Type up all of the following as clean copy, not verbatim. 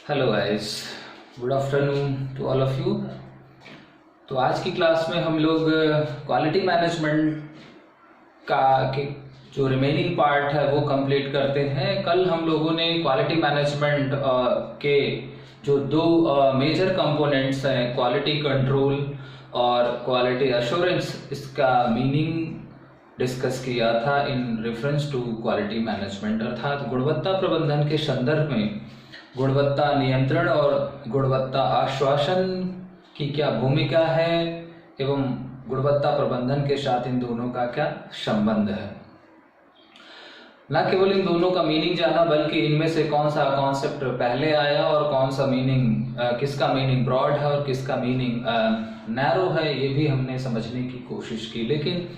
Hello guys, good afternoon to all of you. तो आज की क्लास में हम लोग क्वालिटी मैनेजमेंट का के जो रिमेनिंग पार्ट है वो कंप्लीट करते हैं। कल हम लोगों ने क्वालिटी मैनेजमेंट के जो दो मेजर कंपोनेंट्स हैं, क्वालिटी कंट्रोल और क्वालिटी एश्योरेंस, इसका मीनिंग डिस्कस किया था in reference to quality management, अर्थात गुणवत्ता प्रबंधन के संदर्भ में गुणवत्ता नियंत्रण और गुणवत्ता आश्वासन की क्या भूमिका है एवं गुणवत्ता प्रबंधन के साथ इन दोनों का क्या संबंध है। न केवल इन दोनों का मीनिंग जाना, बल्कि इनमें से कौन सा कॉन्सेप्ट पहले आया और कौन सा मीनिंग किसका मीनिंग ब्रॉड है और किसका मीनिंग नैरो है, ये भी हमने समझने की कोशिश की। लेकिन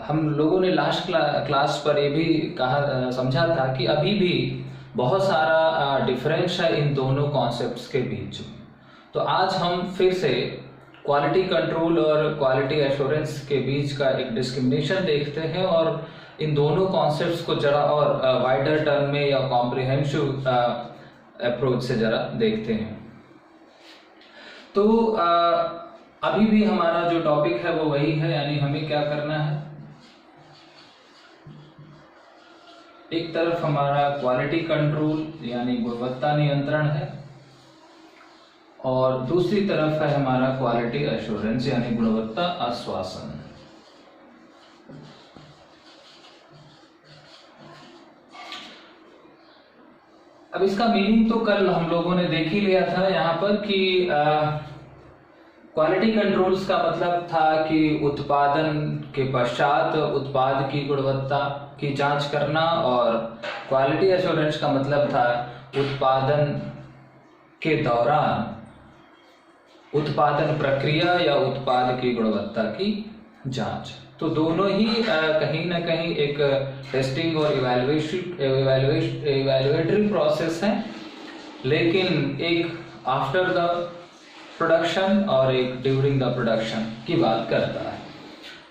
हम लोगों ने लास्ट क्लास पर ये भी कहा समझा था कि अभी भी बहुत सारा डिफरेंस है इन दोनों कॉन्सेप्ट्स के बीच में। तो आज हम फिर से क्वालिटी कंट्रोल और क्वालिटी एश्योरेंस के बीच का एक डिस्क्रिमिनेशन देखते हैं और इन दोनों कॉन्सेप्ट्स को जरा और वाइडर टर्म में या कॉम्प्रिहेंसिव अप्रोच से जरा देखते हैं। तो अभी भी हमारा जो टॉपिक है वो वही है, यानी हमें क्या करना है, एक तरफ हमारा क्वालिटी कंट्रोल यानी गुणवत्ता नियंत्रण है और दूसरी तरफ है हमारा क्वालिटी एश्योरेंस यानी गुणवत्ता आश्वासन। अब इसका मीनिंग तो कल हम लोगों ने देख ही लिया था यहाँ पर कि क्वालिटी कंट्रोल्स का मतलब था कि उत्पादन के पश्चात उत्पाद की गुणवत्ता की जांच करना, और क्वालिटी एश्योरेंस का मतलब था उत्पादन के दौरान उत्पादन प्रक्रिया या उत्पाद की गुणवत्ता की जांच। तो दोनों ही कहीं ना कहीं एक टेस्टिंग और इवैल्यूएटरी प्रोसेस है, लेकिन एक आफ्टर द प्रोडक्शन और एक ड्यूरिंग द प्रोडक्शन की बात करता है।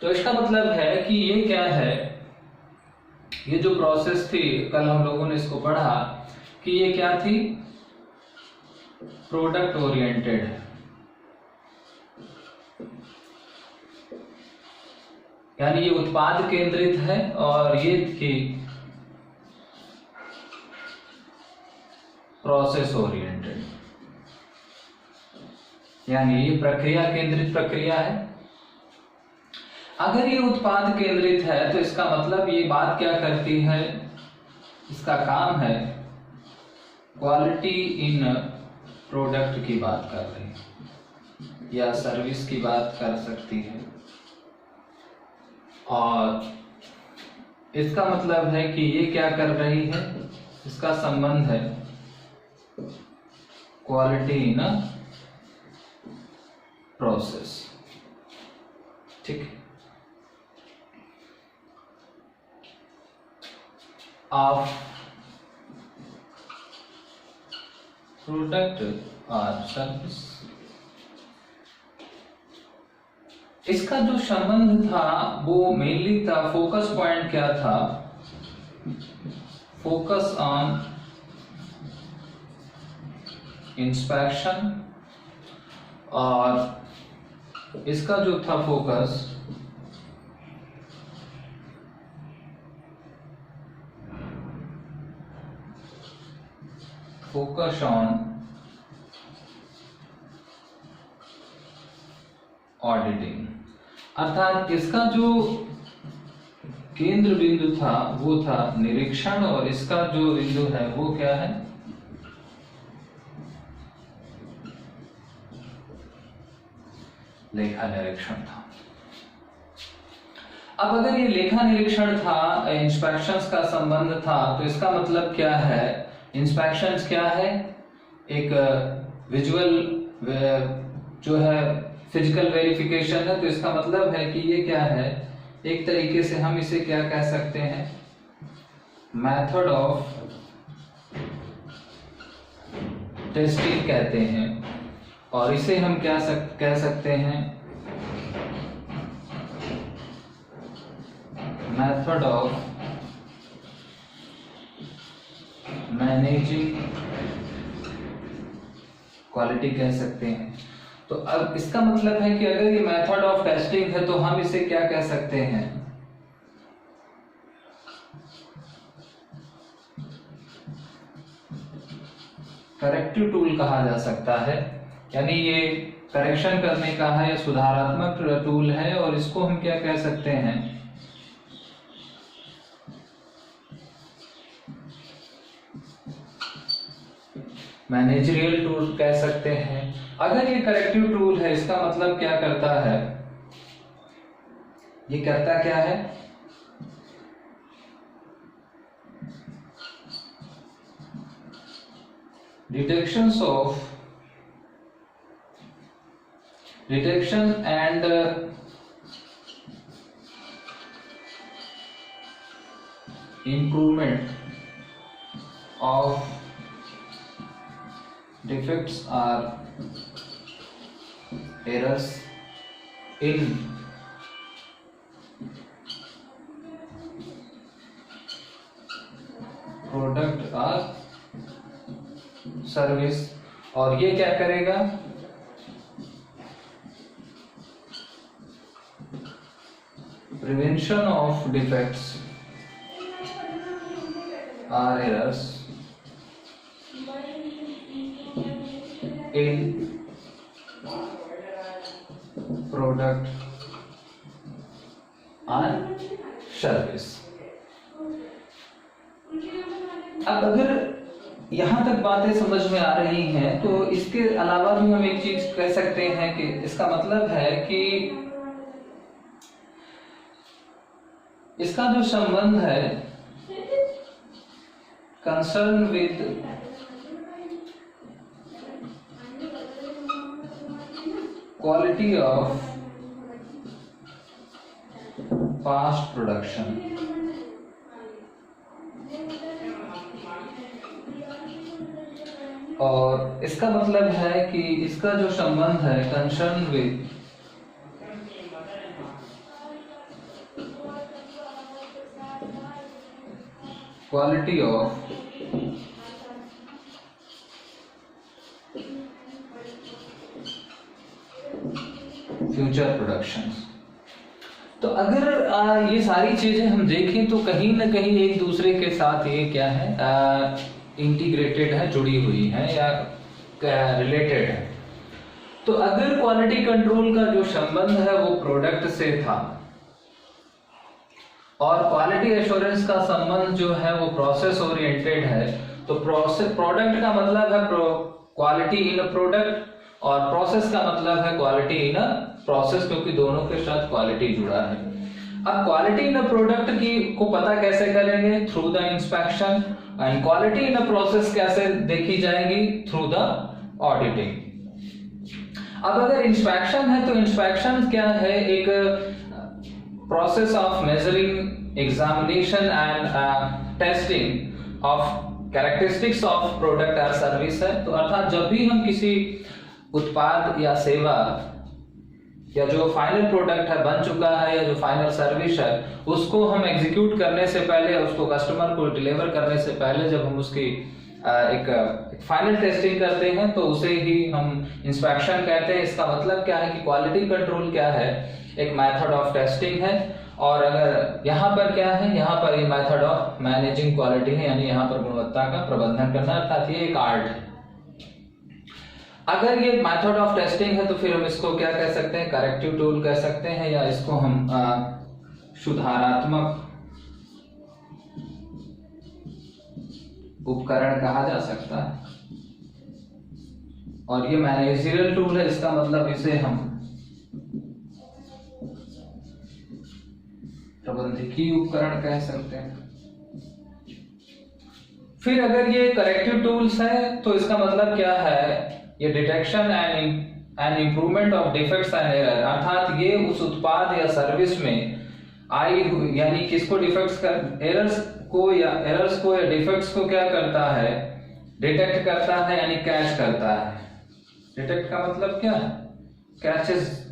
तो इसका मतलब है कि ये क्या है, ये जो प्रोसेस थी कल हम लोगों ने इसको पढ़ा कि ये क्या थी, प्रोडक्ट ओरिएंटेड है, यानी ये उत्पाद केंद्रित है, और ये थी प्रोसेस ओरिएंटेड, यानी ये प्रक्रिया केंद्रित प्रक्रिया है। अगर ये उत्पाद केंद्रित है तो इसका मतलब ये बात क्या करती है, इसका काम है क्वालिटी इन प्रोडक्ट की बात कर रही है या सर्विस की बात कर सकती है, और इसका मतलब है कि ये क्या कर रही है, इसका संबंध है क्वालिटी इन प्रोसेस। ठीक, ऑफ प्रोडक्ट और सर्विस। इसका जो संबंध था वो मेनली था, फोकस पॉइंट क्या था, फोकस ऑन इंस्पेक्शन, और इसका जो था फोकस ऑन ऑडिटिंग, अर्थात इसका जो केंद्र बिंदु था वो था निरीक्षण, और इसका जो बिंदु है वो क्या है, लेखा निरीक्षण था। अब अगर ये लेखा निरीक्षण था, इंस्पेक्शंस का संबंध था, तो इसका मतलब क्या है, इंस्पेक्शंस क्या है, एक विजुअल जो है फिजिकल वेरिफिकेशन है। तो इसका मतलब है कि ये क्या है, एक तरीके से हम इसे क्या कह सकते हैं, मेथड ऑफ टेस्टिंग कहते हैं, और इसे हम क्या कह सकते हैं, मेथड ऑफ मैनेजिंग क्वालिटी कह सकते हैं। तो अब इसका मतलब है कि अगर ये मेथड ऑफ टेस्टिंग है तो हम इसे क्या कह सकते हैं, करेक्टिव टूल कहा जा सकता है। यानी ये करेक्शन करने का है, सुधारात्मक टूल है, और इसको हम क्या कह सकते हैं, मैनेजरियल टूल कह सकते हैं। अगर ये करेक्टिव टूल है, इसका मतलब क्या करता है, ये करता क्या है, detection and improvement of defects or errors in product or service. और ये क्या करेगा, प्रिवेंशन ऑफ डिफेक्ट्स और एरर्स इन प्रोडक्ट और सर्विस। अब अगर यहां तक बातें समझ में आ रही हैं तो इसके अलावा भी हम एक चीज कह सकते हैं कि इसका मतलब है कि इसका जो संबंध है concern with quality of past production, और इसका मतलब है कि इसका जो संबंध है concern with quality of future production. तो अगर ये सारी चीजें हम देखें तो कहीं ना कहीं एक दूसरे के साथ ये क्या है, इंटीग्रेटेड है, जुड़ी हुई है या रिलेटेड है। तो अगर क्वालिटी कंट्रोल का जो संबंध है वो प्रोडक्ट से था और क्वालिटी एश्योरेंस का संबंध जो है वो प्रोसेस ओरिएंटेड है, तो प्रोडक्ट का मतलब है क्वालिटी इन अ प्रोडक्ट और प्रोसेस का मतलब है क्वालिटी इन अ प्रोसेस, क्योंकि दोनों के साथ क्वालिटी जुड़ा है। अब क्वालिटी इन अ प्रोडक्ट की को पता कैसे करेंगे, through the inspection, and quality in a process कैसे देखी जाएगी, थ्रू द ऑडिटिंग। अब अगर इंस्पेक्शन है तो इंस्पेक्शन क्या है, एक process of measuring, examination and testing of characteristics of product और सर्विस है। तो अर्थात जब भी हम किसी उत्पाद या सेवा या जो फाइनल प्रोडक्ट है बन चुका है या जो फाइनल सर्विस है उसको हम एग्जीक्यूट करने से पहले, उसको कस्टमर को डिलीवर करने से पहले जब हम उसकी एक फाइनल टेस्टिंग करते हैं तो उसे ही हम इंस्पेक्शन कहते हैं। इसका मतलब क्या है कि क्वालिटी कंट्रोल क्या है, एक मेथड ऑफ टेस्टिंग है। और अगर यहाँ पर क्या है, यहाँ पर ये मेथड ऑफ मैनेजिंग क्वालिटी है, यानी यहाँ पर गुणवत्ता का प्रबंधन करना, अर्थात ये एक आर्ट है। अगर ये मेथड ऑफ टेस्टिंग है तो फिर हम इसको क्या कह सकते हैं, करेक्टिव टूल कह सकते हैं, या इसको हम सुधारात्मक उपकरण कहा जा सकता है। और ये मैनेजरियल टूल है, इसका मतलब इसे हम प्रबंधकीय उपकरण कह सकते हैं। फिर अगर ये करेक्टिव टूल्स है तो इसका मतलब क्या है, ये detection and improvement of defects and error, अर्थात ये उस उत्पाद या सर्विस में आई यानी किसको डिफेक्ट्स कर, एरर्स को या डिफेक्ट्स को क्या करता है, डिटेक्ट करता है यानी कैच करता है। डिटेक्ट का मतलब क्या है, कैचेस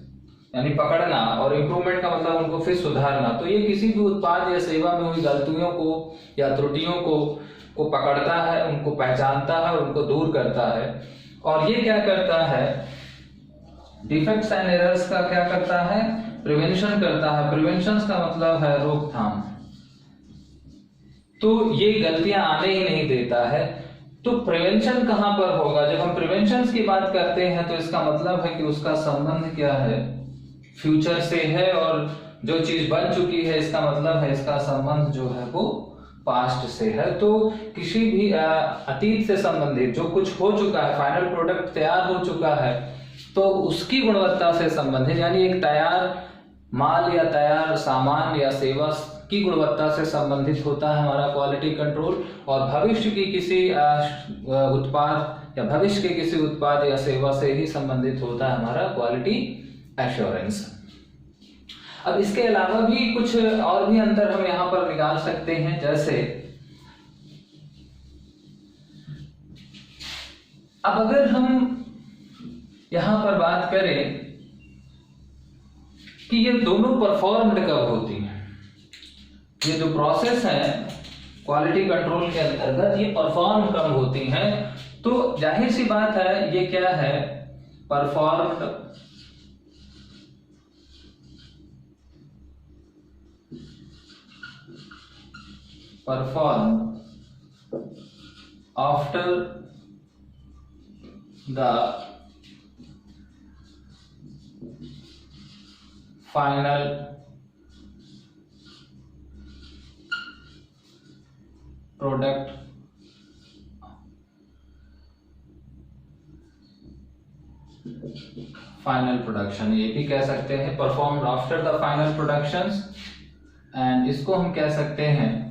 यानी पकड़ना, और इम्प्रूवमेंट का मतलब उनको फिर सुधारना। तो ये किसी भी उत्पाद या सेवा में हुई गलतियों को या त्रुटियों को पकड़ता है, उनको पहचानता है और उनको दूर करता है। और ये क्या करता है, डिफेक्ट्स एंड एरर्स का क्या करता है, प्रिवेंशन करता है। प्रिवेंशन का मतलब है रोकथाम। तो ये गलतियां आने ही नहीं देता है। तो प्रिवेंशन कहां पर होगा? जब हम प्रिवेंशन की बात करते हैं तो इसका मतलब है कि उसका संबंध क्या है, फ्यूचर से है, और जो चीज बन चुकी है इसका मतलब है इसका संबंध जो है वो पास्ट से है। तो किसी भी अतीत से संबंधित जो कुछ हो चुका है, फाइनल प्रोडक्ट तैयार हो चुका है, तो उसकी गुणवत्ता से संबंधित, यानी एक तैयार माल या तैयार सामान या सेवा की गुणवत्ता से संबंधित होता है हमारा क्वालिटी कंट्रोल। और भविष्य की किसी उत्पाद या भविष्य के किसी उत्पाद या सेवा से ही संबंधित होता है हमारा क्वालिटी एश्योरेंस। अब इसके अलावा भी कुछ और भी अंतर हम यहाँ पर निकाल सकते हैं। जैसे अब अगर हम यहां पर बात करें कि ये दोनों परफॉर्म्ड कब होती हैं, ये जो प्रोसेस है क्वालिटी कंट्रोल के अंतर्गत ये परफॉर्म कब होती हैं, तो जाहिर सी बात है ये क्या है, performed after the final product final production, ये भी कह सकते हैं performed after the final productions. And इसको हम कह सकते हैं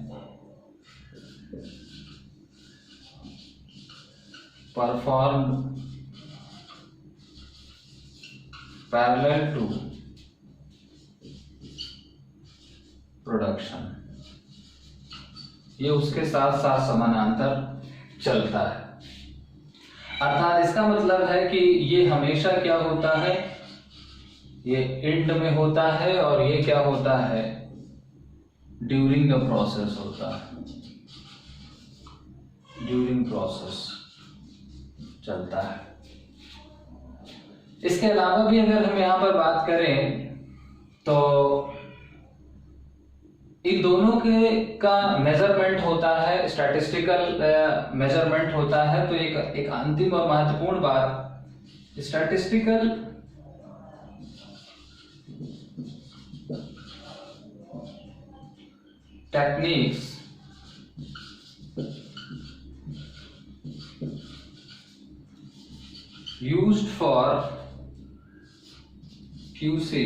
परफॉर्म्ड पैरेलल टू प्रोडक्शन, ये उसके साथ साथ समानांतर चलता है। अर्थात इसका मतलब है कि ये हमेशा क्या होता है, ये एंड में होता है, और ये क्या होता है, ड्यूरिंग द प्रोसेस होता है, ड्यूरिंग प्रोसेस चलता है। इसके अलावा भी अगर हम यहां पर बात करें तो इन दोनों के का मेजरमेंट होता है, स्टैटिस्टिकल मेजरमेंट होता है। तो एक अंतिम और महत्वपूर्ण बात, statistical techniques used for QC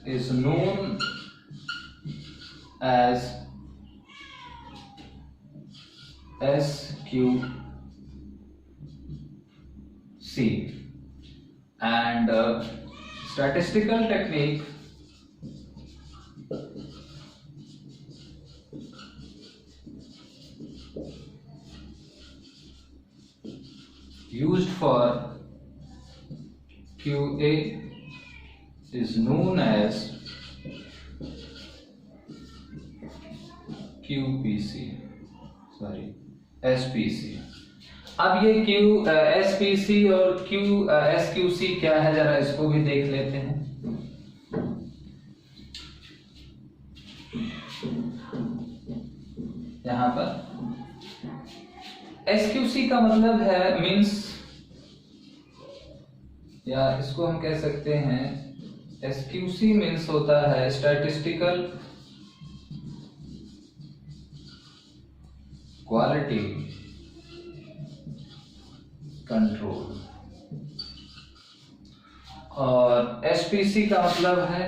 is known as SQC, and statistical technique used for QA is known as SPC। अब ये SPC और SQC क्या है, जरा इसको भी देख लेते हैं। यहां पर SQC का मतलब है मींस, या इसको हम कह सकते हैं SQC मींस होता है स्टैटिस्टिकल क्वालिटी कंट्रोल, और SPC का मतलब है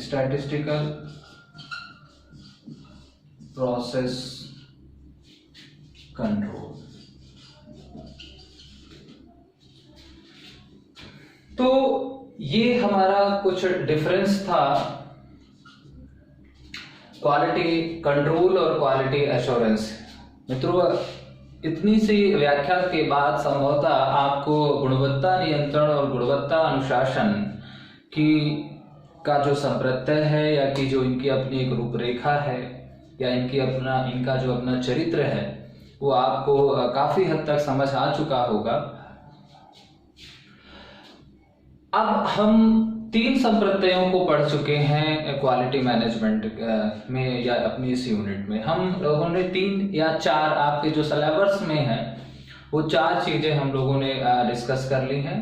स्टैटिस्टिकल प्रोसेस कंट्रोल। तो ये हमारा कुछ डिफरेंस था क्वालिटी कंट्रोल और क्वालिटी एश्योरेंस। मित्रों, इतनी सी व्याख्या के बाद संभवतः आपको गुणवत्ता नियंत्रण और गुणवत्ता अनुशासन की का जो संप्रत्यय है, या कि जो इनकी अपनी एक रूपरेखा है, या इनका जो अपना चरित्र है वो आपको काफी हद तक समझ आ चुका होगा। अब हम 3 संप्रत्ययों को पढ़ चुके हैं क्वालिटी मैनेजमेंट में या अपनी इस यूनिट में। हम लोगों ने 3 या 4 आपके जो सिलेबस में है वो 4 चीजें हम लोगों ने डिस्कस कर ली हैं।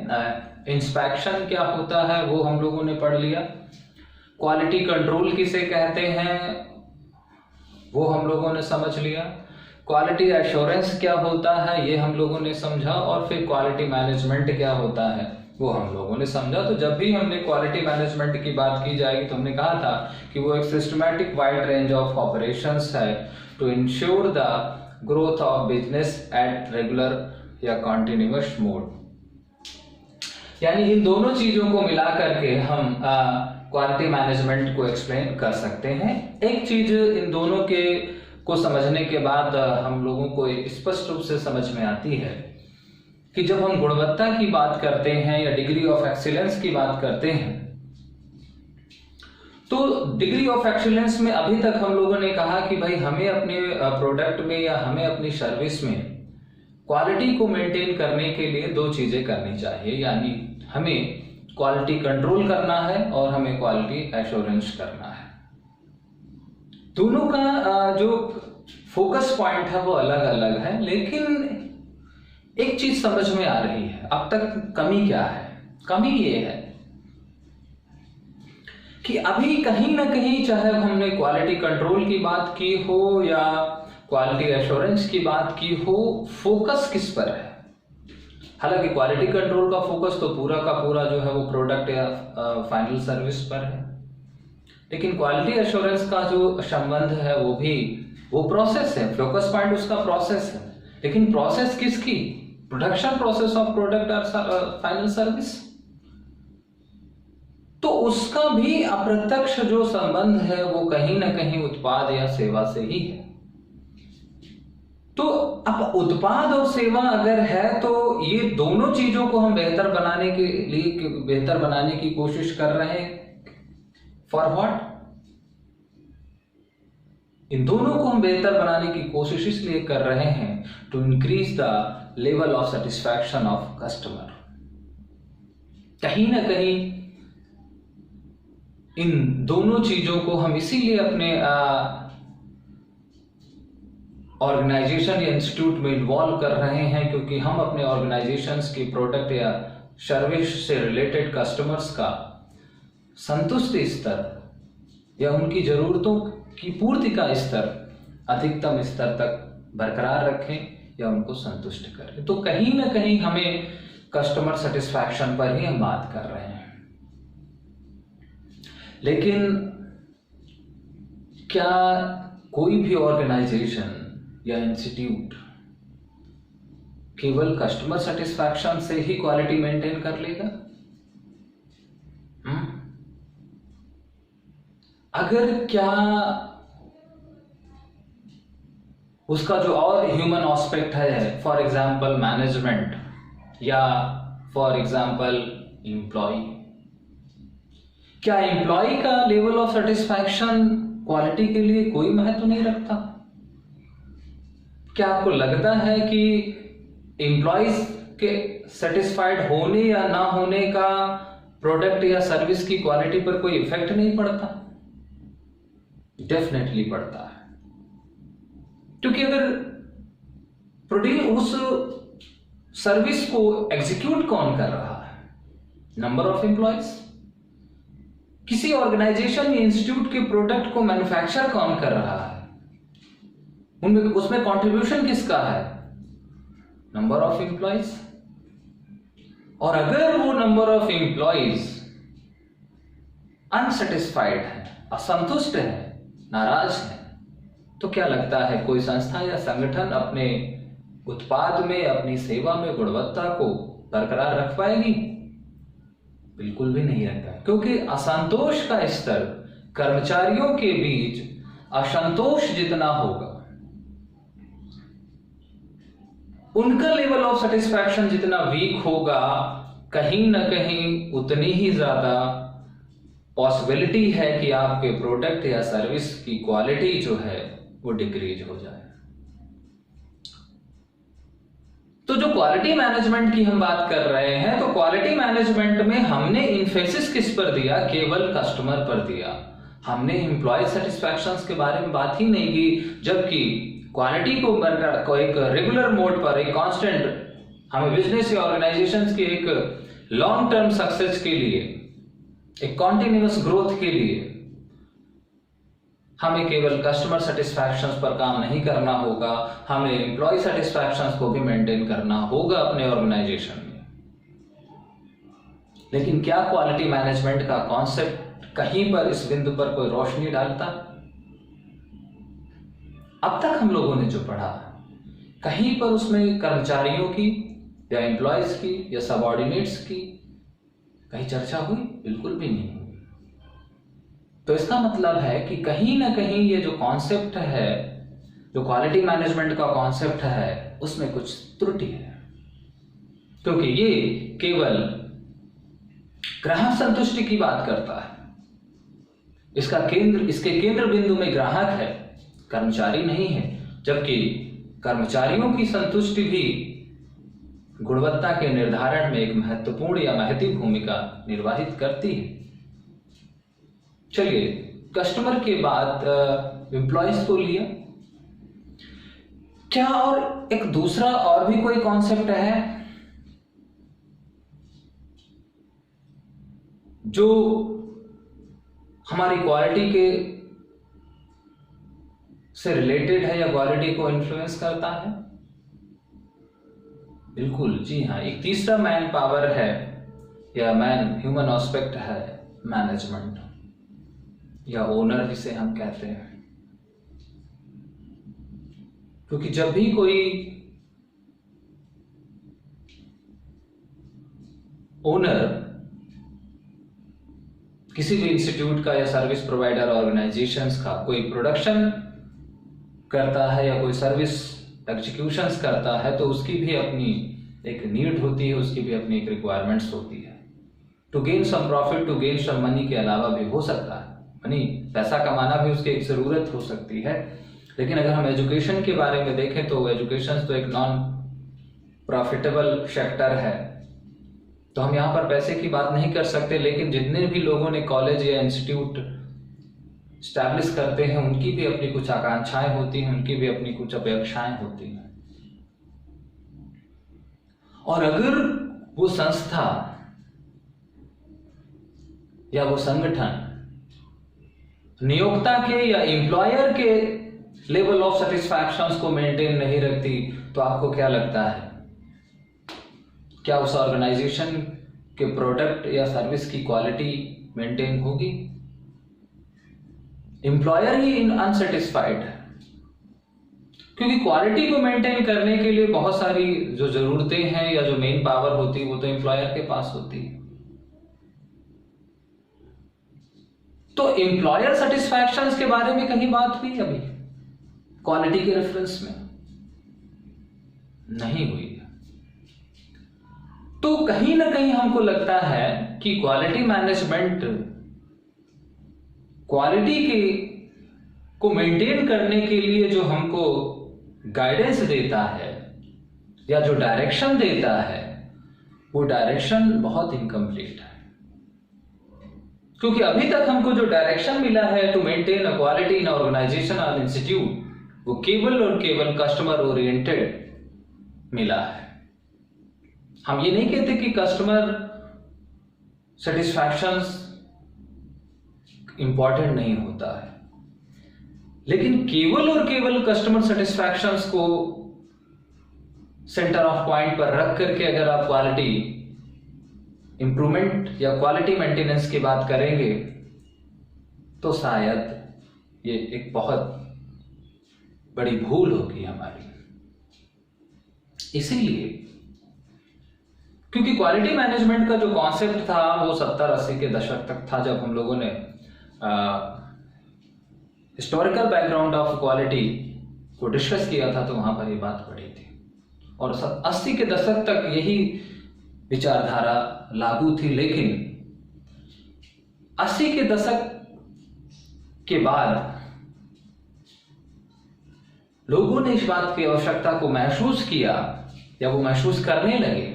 इंस्पेक्शन क्या होता है वो हम लोगों ने पढ़ लिया। क्वालिटी कंट्रोल किसे कहते हैं वो हम लोगों ने समझ लिया। क्वालिटी एश्योरेंस क्या होता है ये हम लोगों ने समझा। और फिर क्वालिटी मैनेजमेंट क्या होता है वो हम लोगों ने समझा। तो जब भी हमने क्वालिटी मैनेजमेंट की बात की जाएगी तो हमने कहा था कि वो एक systematic wide range of operations है to ensure the growth of business at regular या कॉन्टिन्यूअस मोड। यानी इन दोनों चीजों को मिला करके हम क्वालिटी मैनेजमेंट को एक्सप्लेन कर सकते हैं। एक चीज इन दोनों के को समझने के बाद हम लोगों को स्पष्ट रूप से समझ में आती है कि जब हम गुणवत्ता की बात करते हैं या डिग्री ऑफ एक्सीलेंस की बात करते हैं तो डिग्री ऑफ एक्सीलेंस में अभी तक हम लोगों ने कहा कि भाई हमें अपने प्रोडक्ट में या हमें अपनी सर्विस में क्वालिटी को मेंटेन करने के लिए 2 चीजें करनी चाहिए। यानी हमें क्वालिटी कंट्रोल करना है और हमें क्वालिटी एश्योरेंस करना है। दोनों का जो फोकस पॉइंट है वो अलग अलग है, लेकिन एक चीज समझ में आ रही है। अब तक कमी क्या है? कमी ये है कि अभी कहीं ना कहीं चाहे हमने क्वालिटी कंट्रोल की बात की हो या क्वालिटी एश्योरेंस की बात की हो, फोकस किस पर है? हालांकि क्वालिटी कंट्रोल का फोकस तो पूरा का पूरा जो है वो प्रोडक्ट या फाइनल सर्विस पर है, लेकिन क्वालिटी एश्योरेंस का जो संबंध है वो प्रोसेस है। फोकस पॉइंट उसका प्रोसेस है, लेकिन प्रोसेस किसकी? प्रोडक्शन प्रोसेस ऑफ प्रोडक्ट और फाइनल सर्विस। तो उसका भी अप्रत्यक्ष जो संबंध है वो कहीं ना कहीं उत्पाद या सेवा से ही है। तो अब उत्पाद और सेवा अगर है तो ये दोनों चीजों को हम बेहतर बनाने की कोशिश कर रहे हैं। For what? इन दोनों को हम बेहतर बनाने की कोशिश इसलिए कर रहे हैं to increase the level of satisfaction of customer. कहीं ना कहीं इन दोनों चीजों को हम इसीलिए अपने ऑर्गेनाइजेशन या इंस्टीट्यूट में इन्वॉल्व कर रहे हैं क्योंकि हम अपने ऑर्गेनाइजेशंस की प्रोडक्ट या सर्विस से रिलेटेड कस्टमर्स का संतुष्टि स्तर या उनकी जरूरतों की पूर्ति का स्तर अधिकतम स्तर तक बरकरार रखें या उनको संतुष्ट करें। तो कहीं ना कहीं हमें कस्टमर सेटिस्फैक्शन पर ही हम बात कर रहे हैं। लेकिन क्या कोई भी ऑर्गेनाइजेशन या इंस्टीट्यूट केवल कस्टमर सेटिस्फैक्शन से ही क्वालिटी मेंटेन कर लेगा? अगर क्या उसका जो और ह्यूमन एस्पेक्ट है, फॉर एग्जांपल मैनेजमेंट या फॉर एग्जांपल एम्प्लॉय, क्या एम्प्लॉय का लेवल ऑफ सेटिस्फैक्शन क्वालिटी के लिए कोई महत्व नहीं रखता? क्या आपको लगता है कि एम्प्लॉयज के सेटिस्फाइड होने या ना होने का प्रोडक्ट या सर्विस की क्वालिटी पर कोई इफेक्ट नहीं पड़ता? डेफिनेटली पड़ता है, क्योंकि अगर उस सर्विस को एग्जीक्यूट कौन कर रहा है? Number of employees. किसी ऑर्गेनाइजेशन या इंस्टीट्यूट के प्रोडक्ट को मैन्युफैक्चर कौन कर रहा है? उसमें कंट्रीब्यूशन किसका है? Number of employees. और अगर वो नंबर ऑफ एम्प्लॉयज अनसेटिस्फाइड है, असंतुष्ट है, नाराज है, तो क्या लगता है कोई संस्था या संगठन अपने उत्पाद में, अपनी सेवा में गुणवत्ता को बरकरार रख पाएगी? बिल्कुल भी नहीं रखता, क्योंकि असंतोष का स्तर कर्मचारियों के बीच असंतोष जितना होगा, उनका लेवल ऑफ सेटिस्फैक्शन जितना वीक होगा, कहीं ना कहीं उतनी ही ज्यादा पॉसिबिलिटी है कि आपके प्रोडक्ट या सर्विस की क्वालिटी जो है वो डिक्रीज हो जाए। तो जो क्वालिटी मैनेजमेंट की हम बात कर रहे हैं, तो क्वालिटी मैनेजमेंट में हमने इन्फेसिस किस पर दिया? केवल कस्टमर पर दिया। हमने एम्प्लॉय सेटिस्फैक्शन के बारे में बात ही नहीं की, जबकि क्वालिटी को एक रेगुलर मोड पर, एक कांस्टेंट, हमें बिजनेस या ऑर्गेनाइजेशंस की एक लॉन्ग टर्म सक्सेस के लिए, एक कॉन्टिन्यूअस ग्रोथ के लिए हमें केवल कस्टमर सेटिस्फैक्शन पर काम नहीं करना होगा, हमें एम्प्लॉय सेटिस्फैक्शन को भी मेंटेन करना होगा अपने ऑर्गेनाइजेशन में। लेकिन क्या क्वालिटी मैनेजमेंट का कॉन्सेप्ट कहीं पर इस बिंदु पर कोई रोशनी डालता? अब तक हम लोगों ने जो पढ़ा, कहीं पर उसमें कर्मचारियों की या एम्प्लॉयज की या सबऑर्डिनेट्स की कहीं चर्चा हुई? बिल्कुल भी नहीं हुई। तो इसका मतलब है कि कहीं ना कहीं ये जो कॉन्सेप्ट है, जो क्वालिटी मैनेजमेंट का कॉन्सेप्ट है, उसमें कुछ त्रुटि है, क्योंकि ये केवल ग्राहक संतुष्टि की बात करता है। इसके केंद्र बिंदु में ग्राहक है, कर्मचारी नहीं है, जबकि कर्मचारियों की संतुष्टि भी गुणवत्ता के निर्धारण में एक महत्वपूर्ण या महती भूमिका निर्वाहित करती है। चलिए, कस्टमर के बाद एम्प्लॉयज को लिया, क्या और एक दूसरा और भी कोई कॉन्सेप्ट है जो हमारी क्वालिटी के से रिलेटेड है या क्वालिटी को इन्फ्लुएंस करता है? बिल्कुल, जी हाँ, एक तीसरा मैन पावर है या मैन ह्यूमन एस्पेक्ट है मैनेजमेंट या ओनर जिसे हम कहते हैं। क्योंकि जब भी कोई ओनर किसी भी इंस्टीट्यूट का या सर्विस प्रोवाइडर ऑर्गेनाइजेशंस का कोई प्रोडक्शन करता है या कोई सर्विस एग्जीक्यूशंस करता है, तो उसकी भी अपनी एक नीड होती है, उसकी भी अपनी एक रिक्वायरमेंट्स होती है। To gain some profit, to gain some money के अलावा भी हो सकता है, मनी पैसा कमाना भी उसकी एक ज़रूरत हो सकती है। लेकिन अगर हम एजुकेशन के बारे में देखें तो एजुकेशन तो एक नॉन प्रॉफिटेबल सेक्टर है, तो हम यहाँ पर पैसे की बात नहीं कर सकते। लेकिन जितने भी लोगों ने कॉलेज या इंस्टीट्यूट स्टैब्लिश करते हैं, उनकी भी अपनी कुछ आकांक्षाएं होती हैं, उनकी भी अपनी कुछ अपेक्षाएं होती हैं। और अगर वो संस्था या वो संगठन नियोक्ता के या एम्प्लॉयर के लेवल ऑफ सेटिस्फैक्शन को मेंटेन नहीं रखती, तो आपको क्या लगता है, क्या उस ऑर्गेनाइजेशन के प्रोडक्ट या सर्विस की क्वालिटी मेंटेन होगी? एम्प्लॉयर ही अनसेटिस्फाइड है, क्योंकि क्वालिटी को मेंटेन करने के लिए बहुत सारी जो जरूरतें हैं या जो मेन पावर होती है वो तो एम्प्लॉयर के पास होती है। तो एम्प्लॉयर सेटिस्फैक्शन के बारे में कहीं बात हुई अभी क्वालिटी के रेफरेंस में? नहीं हुई। तो कहीं ना कहीं हमको लगता है कि क्वालिटी मैनेजमेंट क्वालिटी को मेंटेन करने के लिए जो हमको गाइडेंस देता है या जो डायरेक्शन देता है, वो डायरेक्शन बहुत इनकम्प्लीट है। क्योंकि अभी तक हमको जो डायरेक्शन मिला है to maintain a quality in organisation और इंस्टीट्यूट, वो केवल और केवल कस्टमर ओरिएंटेड मिला है। हम ये नहीं कहते कि कस्टमर सेटिस्फैक्शन इंपॉर्टेंट नहीं होता है, लेकिन केवल और केवल कस्टमर सेटिस्फैक्शन को सेंटर ऑफ पॉइंट पर रख करके अगर आप क्वालिटी इंप्रूवमेंट या क्वालिटी मेंटेनेंस की बात करेंगे, तो शायद ये एक बहुत बड़ी भूल होगी हमारी। इसीलिए क्योंकि क्वालिटी मैनेजमेंट का जो कॉन्सेप्ट था वो 70-80 के दशक तक था, जब हम लोगों ने हिस्टोरिकल बैकग्राउंड ऑफ क्वालिटी को डिस्कस किया था, तो वहां पर ये बात पड़ी थी। और 80 के दशक तक यही विचारधारा लागू थी। लेकिन 80 के दशक के बाद लोगों ने इस बात की आवश्यकता को महसूस किया या वो महसूस करने लगे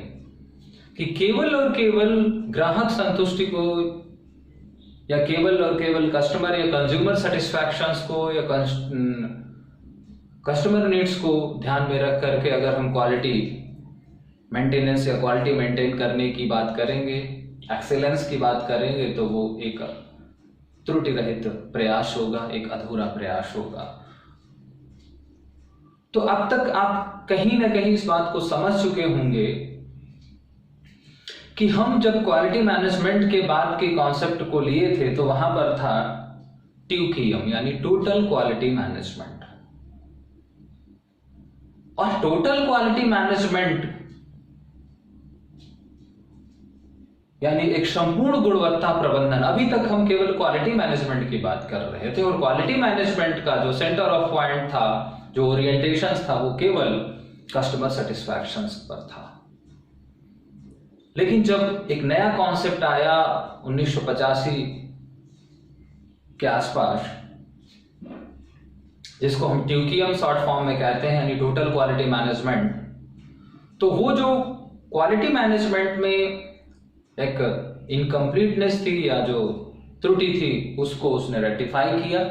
कि केवल और केवल ग्राहक संतुष्टि को या केवल और केवल कस्टमर या कंज्यूमर सेटिस्फैक्शंस को या कस्टमर नीड्स को ध्यान में रख करके अगर हम क्वालिटी मेंटेनेंस या क्वालिटी मेंटेन करने की बात करेंगे, एक्सेलेंस की बात करेंगे, तो वो एक त्रुटि रहित प्रयास होगा, एक अधूरा प्रयास होगा। तो अब तक आप कहीं ना कहीं इस बात को समझ चुके होंगे कि हम जब क्वालिटी मैनेजमेंट के बाद के कॉन्सेप्ट को लिए थे तो वहां पर था TQM यानी टोटल क्वालिटी मैनेजमेंट। और टोटल क्वालिटी मैनेजमेंट यानी एक संपूर्ण गुणवत्ता प्रबंधन। अभी तक हम केवल क्वालिटी मैनेजमेंट की बात कर रहे थे और क्वालिटी मैनेजमेंट का जो सेंटर ऑफ पॉइंट था, जो ओरिएंटेशन था, वो केवल कस्टमर सेटिस्फैक्शन पर था। लेकिन जब एक नया कॉन्सेप्ट आया 1985 के आसपास, जिसको हम TQM शॉर्ट फॉर्म में कहते हैं, यानी टोटल क्वालिटी मैनेजमेंट, तो वो जो क्वालिटी मैनेजमेंट में एक इनकम्प्लीटनेस थी या जो त्रुटि थी, उसको उसने रेक्टिफाई किया।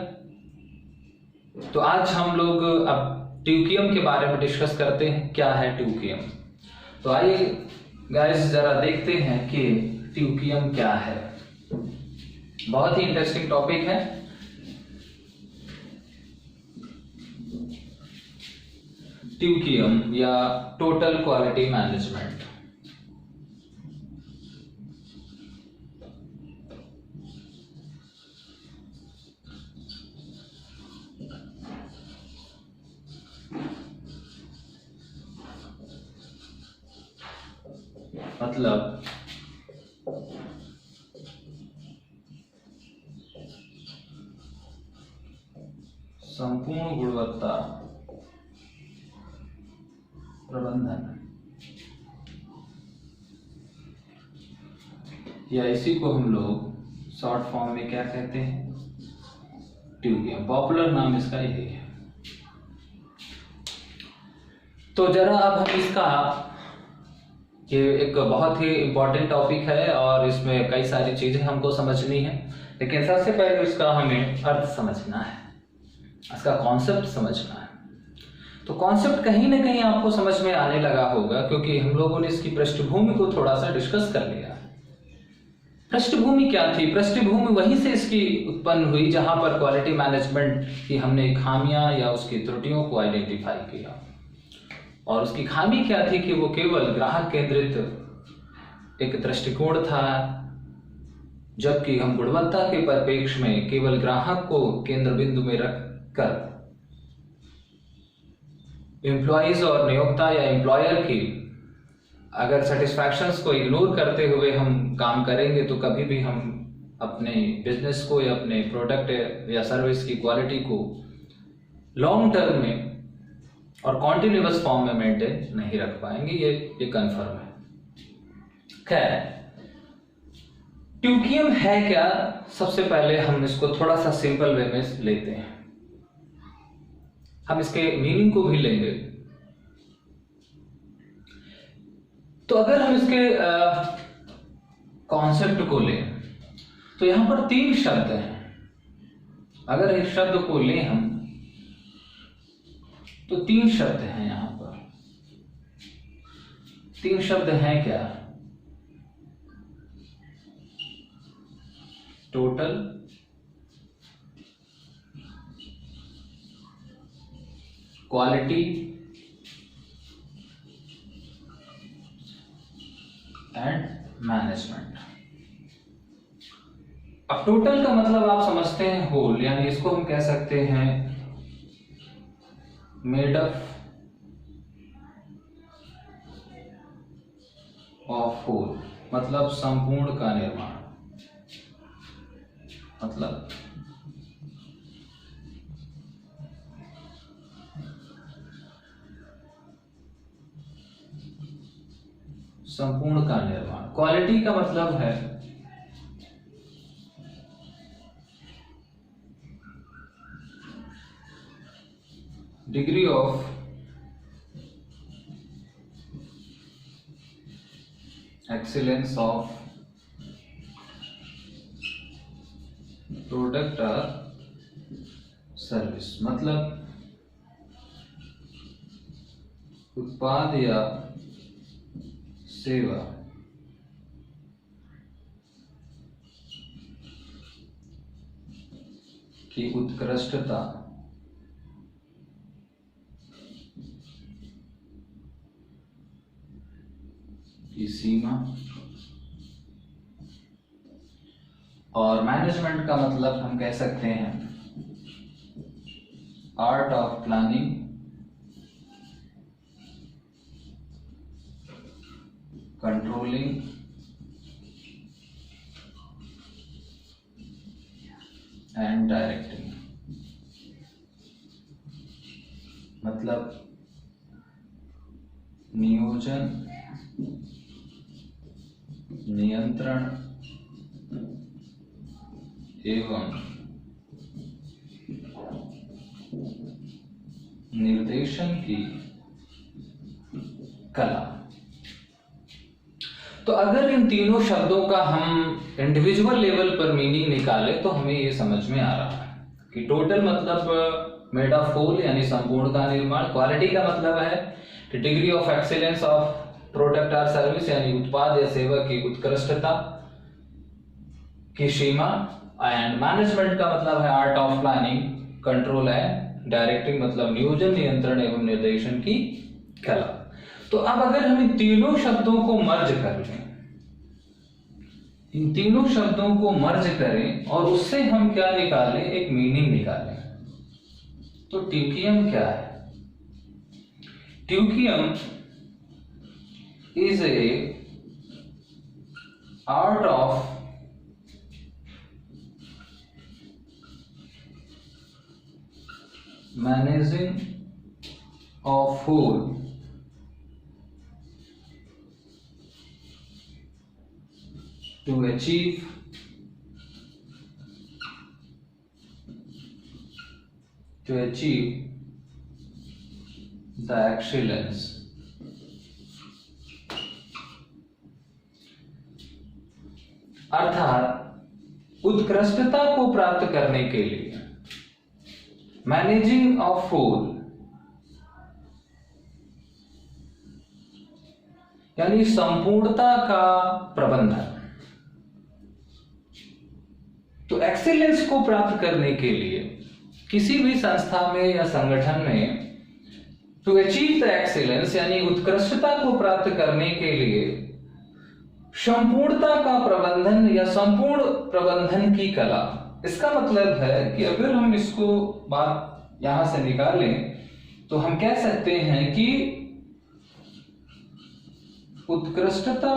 तो आज हम लोग अब TQM के बारे में डिस्कस करते हैं। क्या है TQM? तो आइए गाइस जरा देखते हैं कि TQM क्या है। बहुत ही इंटरेस्टिंग टॉपिक है। TQM या टोटल क्वालिटी मैनेजमेंट। मतलब संपूर्ण गुणवत्ता प्रबंधन, या इसी को हम लोग शॉर्ट फॉर्म में क्या कहते हैं? TQM। पॉपुलर नाम इसका यही है। तो जरा अब हम इसका, ये एक बहुत ही इंपॉर्टेंट टॉपिक है और इसमें कई सारी चीजें हमको समझनी है, लेकिन सबसे पहले इसका हमें अर्थ समझना है, इसका कॉन्सेप्ट समझना है। तो कॉन्सेप्ट कहीं ना कहीं आपको समझ में आने लगा होगा, क्योंकि हम लोगों ने इसकी पृष्ठभूमि को थोड़ा सा डिस्कस कर लिया। पृष्ठभूमि क्या थी? पृष्ठभूमि वहीं से इसकी उत्पन्न हुई जहां पर क्वालिटी मैनेजमेंट की हमने खामियां या उसकी त्रुटियों को आइडेंटिफाई किया। और उसकी खामी क्या थी कि वो केवल ग्राहक केंद्रित एक दृष्टिकोण था, जबकि हम गुणवत्ता के परिप्रेक्ष्य में केवल ग्राहक को केंद्र बिंदु में रखकर एम्प्लॉइज और नियोक्ता या एम्प्लॉयर की अगर सेटिस्फैक्शंस को इग्नोर करते हुए हम काम करेंगे तो कभी भी हम अपने बिजनेस को या अपने प्रोडक्ट या सर्विस की क्वालिटी को लॉन्ग टर्म में और कॉन्टिन्यूअस फॉर्म में मेंटेन नहीं रख पाएंगे। ये कंफर्म है। खैर, TQM है क्या? सबसे पहले हम इसको थोड़ा सा सिंपल वे में लेते हैं, हम इसके मीनिंग को भी लेंगे। तो अगर हम इसके कॉन्सेप्ट को लें तो यहां पर 3 शब्द हैं। अगर इस शब्द को लें हम तो 3 शब्द हैं यहां पर। 3 शब्द हैं क्या? Total, quality and management. अब टोटल का मतलब आप समझते हैं होल, यानी इसको हम कह सकते हैं मेड अप ऑफ होल, मतलब संपूर्ण का निर्माण, मतलब संपूर्ण का निर्माण। क्वालिटी का मतलब है degree of excellence of product और सर्विस, मतलब उत्पाद या सेवा की उत्कृष्टता की सीमा। और मैनेजमेंट का मतलब हम कह सकते हैं art of planning, controlling and directing, मतलब नियोजन, नियंत्रण एवं निर्देशन की कला। तो अगर इन तीनों शब्दों का हम इंडिविजुअल लेवल पर मीनिंग निकाले तो हमें ये समझ में आ रहा है कि टोटल मतलब मेड ऑफ होल यानी संपूर्ण का निर्माण, क्वालिटी का मतलब है कि degree of excellence of product और सर्विस यानी उत्पाद या सेवा की उत्कृष्टता की सीमा, एंड मैनेजमेंट का मतलब है art of planning, control and directing मतलब नियोजन, नियंत्रण एवं निर्देशन की कला। तो अब अगर हम इन तीनों शब्दों को मर्ज कर लें, इन तीनों शब्दों को मर्ज करें और उससे हम क्या निकालें, एक मीनिंग निकालें। तो ट्यूकियम क्या है? ट्यूकियम is a art of managing of whole to achieve the excellence अर्थात उत्कृष्टता को प्राप्त करने के लिए मैनेजिंग ऑफ होल यानी संपूर्णता का प्रबंधन। तो एक्सीलेंस को प्राप्त करने के लिए किसी भी संस्था में या संगठन में टू अचीव द एक्सीलेंस यानी उत्कृष्टता को प्राप्त करने के लिए संपूर्णता का प्रबंधन या संपूर्ण प्रबंधन की कला। इसका मतलब है कि अगर हम इसको बात यहां से निकालें तो हम कह सकते हैं कि उत्कृष्टता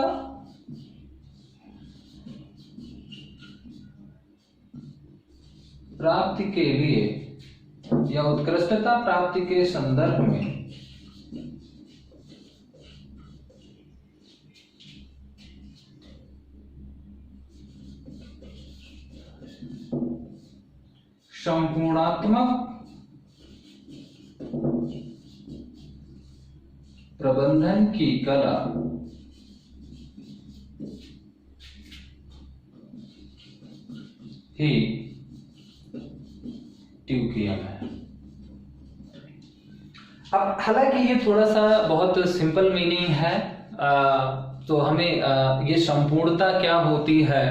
प्राप्ति के लिए या उत्कृष्टता प्राप्ति के संदर्भ में संपूर्णात्मक प्रबंधन की कला ही ट्यूकियम है। अब हालांकि ये थोड़ा सा बहुत सिंपल मीनिंग है, तो हमें ये संपूर्णता क्या होती है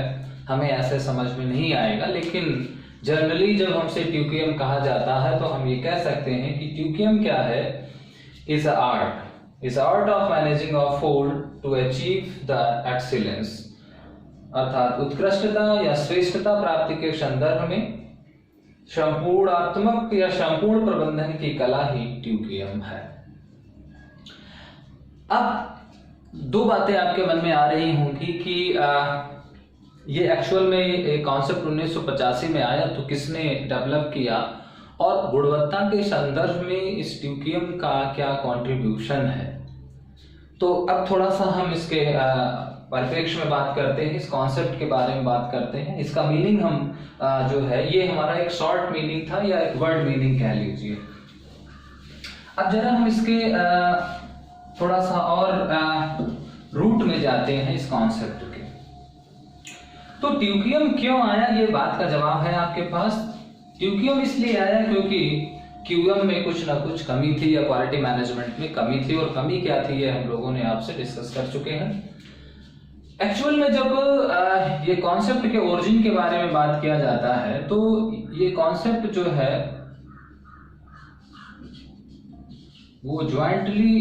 हमें ऐसे समझ में नहीं आएगा, लेकिन जनरली जब हमसे ट्यूकियम कहा जाता है तो हम ये कह सकते हैं कि ट्यूकियम क्या है, is art of managing of whole to achieve the excellence, अर्थात उत्कृष्टता या श्रेष्ठता प्राप्ति के संदर्भ में संपूर्णात्मक या संपूर्ण प्रबंधन की कला ही ट्यूकियम है। अब दो बातें आपके मन में आ रही होंगी कि ये एक्चुअल में कॉन्सेप्ट 1985 में आया तो किसने डेवलप किया और गुणवत्ता के संदर्भ में इस ट्यूकियम का क्या कंट्रीब्यूशन है। तो अब थोड़ा सा हम इसके परिप्रेक्ष्य में बात करते हैं, इस कॉन्सेप्ट के बारे में बात करते हैं। इसका मीनिंग हम जो है ये हमारा एक शॉर्ट मीनिंग था या एक वर्ड मीनिंग कह लीजिए। अब जरा हम इसके थोड़ा सा और रूट में जाते हैं इस कॉन्सेप्ट के। तो ट्यूकियम क्यों आया, ये बात का जवाब है आपके पास। ट्यूकियम इसलिए आया क्योंकि क्यूएम में कुछ ना कुछ कमी थी या क्वालिटी मैनेजमेंट में कमी थी, और कमी क्या थी ये हम लोगों ने आपसे डिस्कस कर चुके हैं। एक्चुअल में जब ये कॉन्सेप्ट के ओरिजिन के बारे में बात किया जाता है तो ये कॉन्सेप्ट जो है वो ज्वाइंटली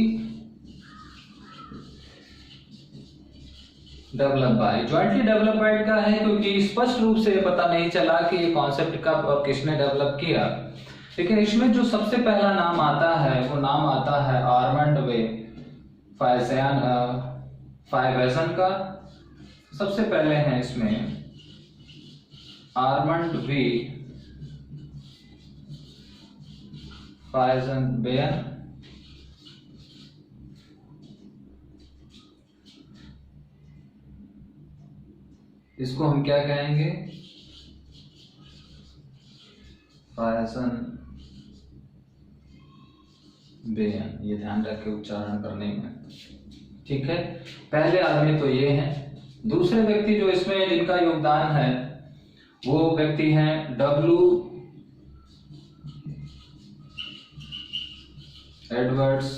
डेवलप बाय का है, क्योंकि स्पष्ट रूप से पता नहीं चला कि ये कॉन्सेप्ट कब और किसने डेवलप किया, लेकिन इसमें जो सबसे पहला नाम आता है वो नाम आता है आर्मंड वे फाइवेजन का। सबसे पहले हैं इसमें आर्मंड वी फाइजेनबेयर, इसको हम क्या कहेंगे, फाइजेनबेयर, ये ध्यान रखें उच्चारण करने में, ठीक है। पहले आदमी तो ये हैं। दूसरे व्यक्ति जो इसमें जिनका योगदान है वो व्यक्ति हैं डब्ल्यू एडवर्ड्स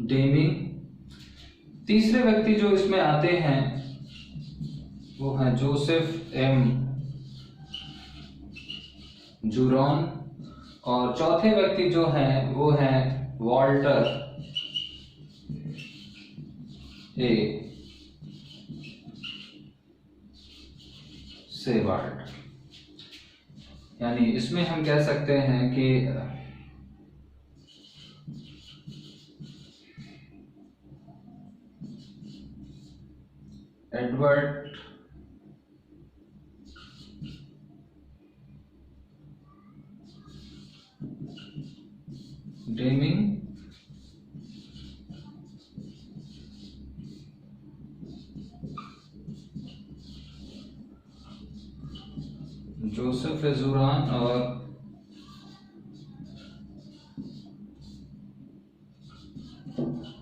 डेमिंग। तीसरे व्यक्ति जो इसमें आते हैं वो है जोसेफ एम जूरॉन, और चौथे व्यक्ति जो हैं वो हैं वॉल्टर ए सेवार्ड। यानी इसमें हम कह सकते हैं कि एडवर्ड डेमिंग, जोसेफ जूरॉन और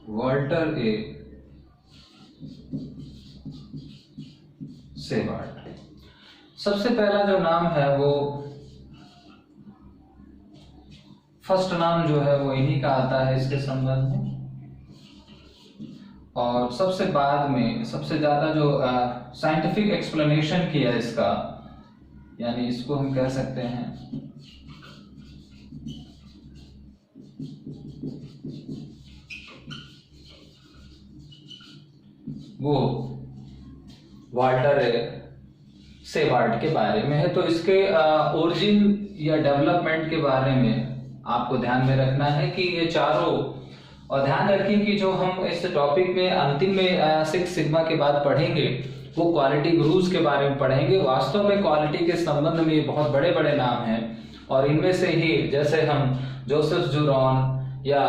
वॉल्टर ए सेवार्ड। सबसे पहला जो नाम है वो फर्स्ट नाम जो है वो इन्हीं का आता है इसके संबंध में, और सबसे बाद में सबसे ज्यादा जो साइंटिफिक एक्सप्लेनेशन किया इसका, यानी इसको हम कह सकते हैं वो वाल्टर सेवार्ड के बारे में है। तो इसके ओरिजिन या डेवलपमेंट के बारे में आपको ध्यान में रखना है कि ये चारों, और ध्यान रखें कि जो हम इस टॉपिक में अंतिम में 6 सिग्मा के बाद पढ़ेंगे वो क्वालिटी गुरुज के बारे में पढ़ेंगे। वास्तव में क्वालिटी के संबंध में बहुत बड़े बड़े नाम हैं, और इनमें से ही जैसे हम जोसेफ जूरॉन या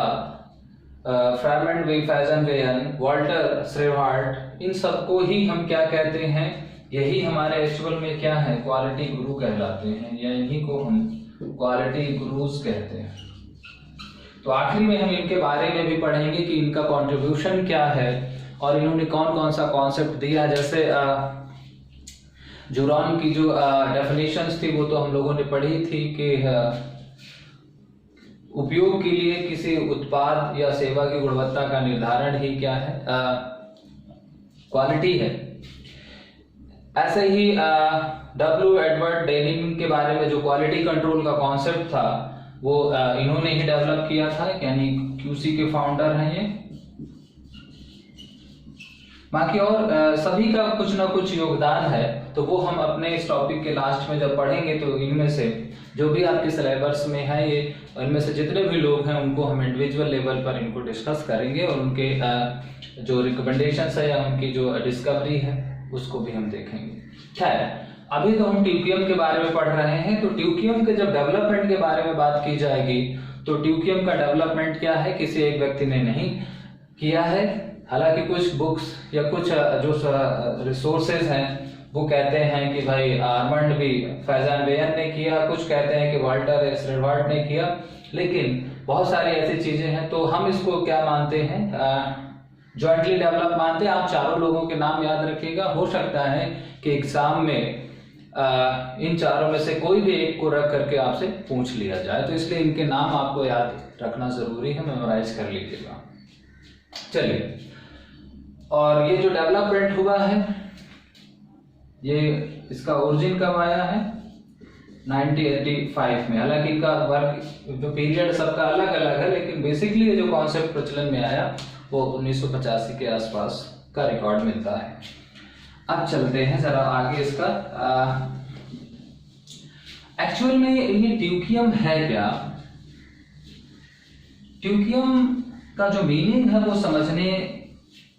फ्राइमंड वी फाइजेनबेयर, वॉल्टर सेवार्ड, इन सबको ही हम क्या कहते हैं, यही हमारे एक्चुअल में क्या है, क्वालिटी गुरु कहलाते हैं, या इन्हीं को हम क्वालिटी गुरुज कहते हैं। तो आखिरी में हम इनके बारे में भी पढ़ेंगे कि इनका कंट्रीब्यूशन क्या है और इन्होंने कौन कौन सा कॉन्सेप्ट दिया। जैसे जूरॉन की जो डेफिनेशंस थी वो तो हम लोगों ने पढ़ी थी कि उपयोग के लिए किसी उत्पाद या सेवा की गुणवत्ता का निर्धारण ही क्या है, क्वालिटी है। ऐसे ही डब्ल्यू एडवर्ड डेनिंग के बारे में जो क्वालिटी कंट्रोल का कॉन्सेप्ट था वो इन्होंने ही डेवलप किया था, यानी क्यूसी के फाउंडर हैं ये। बाकी और सभी का कुछ ना कुछ योगदान है, तो वो हम अपने इस टॉपिक के लास्ट में जब पढ़ेंगे तो इनमें से जो भी आपके सिलेबस में है ये, इनमें से जितने भी लोग हैं उनको हम इंडिविजुअल लेवल पर इनको डिस्कस करेंगे, और उनके जो रिकमेंडेशंस है या उनकी जो डिस्कवरी है उसको भी हम देखेंगे। खैर, अभी तो हम ट्यूकियम के बारे में पढ़ रहे हैं, तो ट्यूकियम के जब डेवलपमेंट के बारे में बात की जाएगी तो ट्यूकियम का डेवलपमेंट क्या है, किसी एक व्यक्ति ने नहीं किया है। हालांकि कुछ बुक्स या कुछ जो रिसोर्सेज हैं वो कहते हैं कि भाई आर्मंड भी फैजान वेयन ने किया, कुछ कहते हैं कि वाल्टर एसरेवार्ट ने किया, लेकिन बहुत सारी ऐसी चीजें हैं। तो हम इसको क्या मानते हैं, जॉइंटली डेवलप मानते हैं। आप चारों लोगों के नाम याद रखिएगा। हो सकता है कि एग्जाम में इन चारों में से कोई भी एक को रख करके आपसे पूछ लिया जाए, तो इसलिए इनके नाम आपको याद रखना जरूरी है, मेमोराइज कर लीजिएगा। चलिए, और ये जो डेवलपमेंट हुआ है, ये इसका ओरिजिन कब आया है, 1985 में। हालांकि इनका वर्क जो पीरियड सबका अलग अलग है, लेकिन बेसिकली ये जो कॉन्सेप्ट प्रचलन में आया वो 1985 के आसपास का रिकॉर्ड मिलता है। अब चलते हैं जरा आगे। इसका एक्चुअल में ये ट्यूकियम है क्या, ट्यूकियम का जो मीनिंग है वो समझने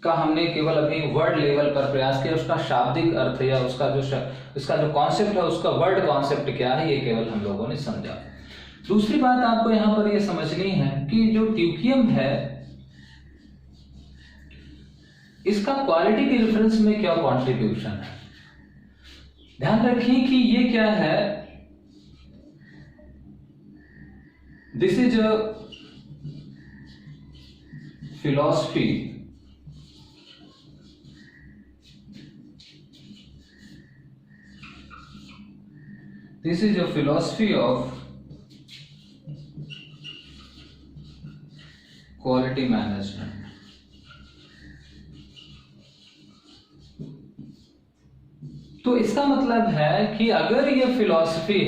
का हमने केवल अभी वर्ड लेवल पर प्रयास किया। उसका शाब्दिक अर्थ या उसका जो कॉन्सेप्ट है, उसका वर्ड कॉन्सेप्ट क्या है, ये केवल हम लोगों ने समझा। दूसरी बात आपको यहां पर ये समझनी है कि जो ट्यूकियम है, इसका क्वालिटी के रेफरेंस में क्या कॉन्ट्रीब्यूशन है। ध्यान रखिए कि ये क्या है, this is a philosophy This is a philosophy of quality management. तो इसका मतलब है कि अगर ये फिलॉसफी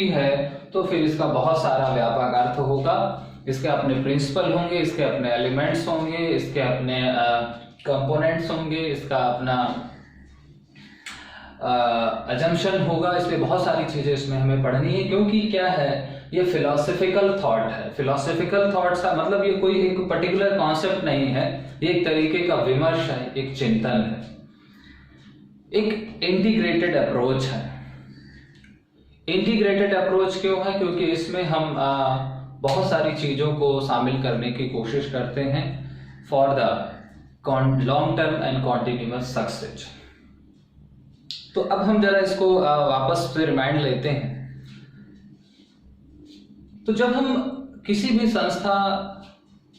है, तो फिर इसका बहुत सारा व्यापक अर्थ होगा। इसके अपने प्रिंसिपल होंगे, इसके अपने एलिमेंट्स होंगे, इसके अपने कंपोनेंट्स होंगे, इसका अपना अजम्पशन होगा। इसलिए बहुत सारी चीजें इसमें हमें पढ़नी है, क्योंकि क्या है, ये फिलोसफिकल थॉट है। फिलोसफिकल थॉट्स का मतलब ये कोई एक पर्टिकुलर कॉन्सेप्ट नहीं है, ये एक तरीके का विमर्श है, एक चिंतन है, एक इंटीग्रेटेड अप्रोच है। इंटीग्रेटेड अप्रोच क्यों है, क्योंकि इसमें हम बहुत सारी चीजों को शामिल करने की कोशिश करते हैं for the long term and continuous success. तो अब हम जरा इसको वापस से रिमाइंड लेते हैं। तो जब हम किसी भी संस्था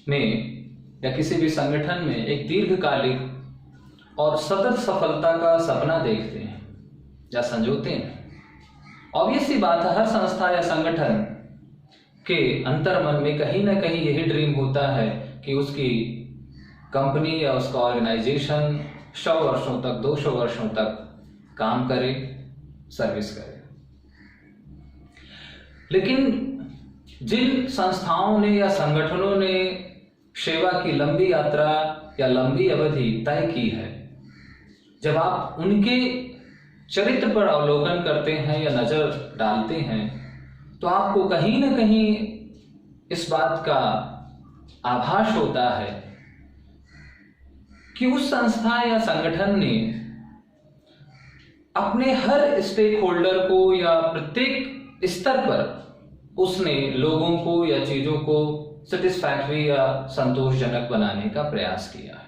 में या किसी भी संगठन में एक दीर्घकालिक और सतत सफलता का सपना देखते हैं या संजोते हैं, ऑब्वियस सी बात है, हर संस्था या संगठन के अंतर्मन में कहीं ना कहीं यही ड्रीम होता है कि उसकी कंपनी या उसका ऑर्गेनाइजेशन 100 वर्षों तक, 200 वर्षों तक काम करे, सर्विस करे। लेकिन जिन संस्थाओं ने या संगठनों ने सेवा की लंबी यात्रा या लंबी अवधि तय की है, जब आप उनके चरित्र पर अवलोकन करते हैं या नजर डालते हैं, तो आपको कहीं ना कहीं इस बात का आभास होता है कि उस संस्था या संगठन ने अपने हर स्टेक होल्डर को या प्रत्येक स्तर पर उसने लोगों को या चीजों को सेटिस्फैक्टरी या संतोषजनक बनाने का प्रयास किया है।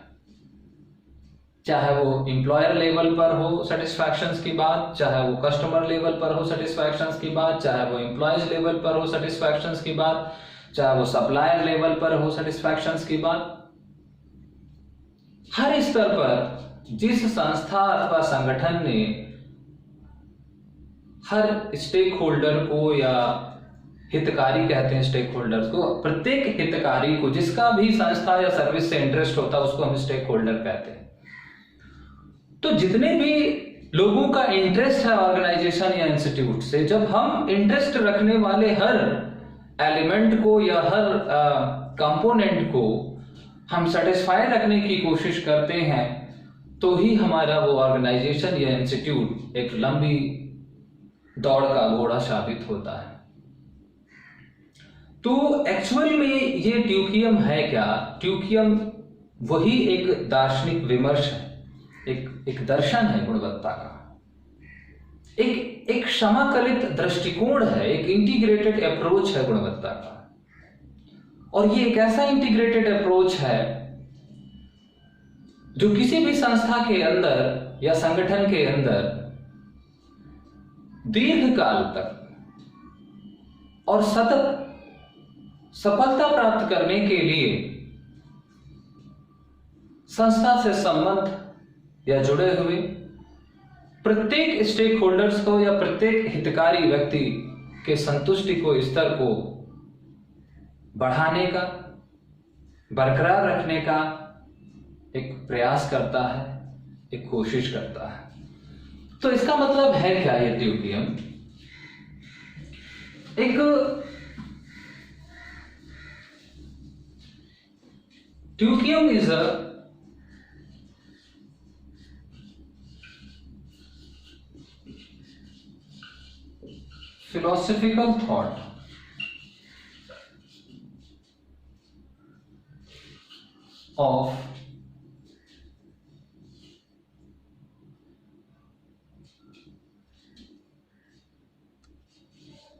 चाहे वो एम्प्लॉयर लेवल पर हो सेटिस्फैक्शंस की बात, चाहे वो कस्टमर लेवल पर हो सेटिस्फैक्शंस की बात, चाहे वो एम्प्लॉयज लेवल पर हो सेटिस्फैक्शंस की बात, चाहे वो सप्लायर लेवल पर हो सेटिस्फैक्शंस की बात। हर स्तर पर जिस संस्था अथवा संगठन ने हर स्टेक होल्डर को, या हितकारी कहते हैं स्टेक होल्डर्स को, प्रत्येक हितकारी को, जिसका भी संस्था या सर्विस से इंटरेस्ट होता है, उसको हम स्टेक होल्डर कहते हैं। तो जितने भी लोगों का इंटरेस्ट है ऑर्गेनाइजेशन या इंस्टीट्यूट से, जब हम इंटरेस्ट रखने वाले हर एलिमेंट को या हर कंपोनेंट को हम सेटिस्फाई रखने की कोशिश करते हैं, तो ही हमारा वो ऑर्गेनाइजेशन या इंस्टीट्यूट एक लंबी दौड़ का घोड़ा साबित होता है। तो एक्चुअल में ये ट्यूकियम है क्या? ट्यूकियम वही एक दार्शनिक विमर्श है, एक दर्शन है गुणवत्ता का, एक समाकलित दृष्टिकोण है, एक इंटीग्रेटेड अप्रोच है गुणवत्ता का। और ये एक ऐसा इंटीग्रेटेड अप्रोच है जो किसी भी संस्था के अंदर या संगठन के अंदर दीर्घ काल तक और सतत सफलता प्राप्त करने के लिए संस्था से संबंध या जुड़े हुए प्रत्येक स्टेक होल्डर्स को या प्रत्येक हितकारी व्यक्ति के संतुष्टि को स्तर को बढ़ाने का, बरकरार रखने का एक प्रयास करता है, एक कोशिश करता है। तो इसका मतलब है क्या ये TQM? TQM is a philosophical thought of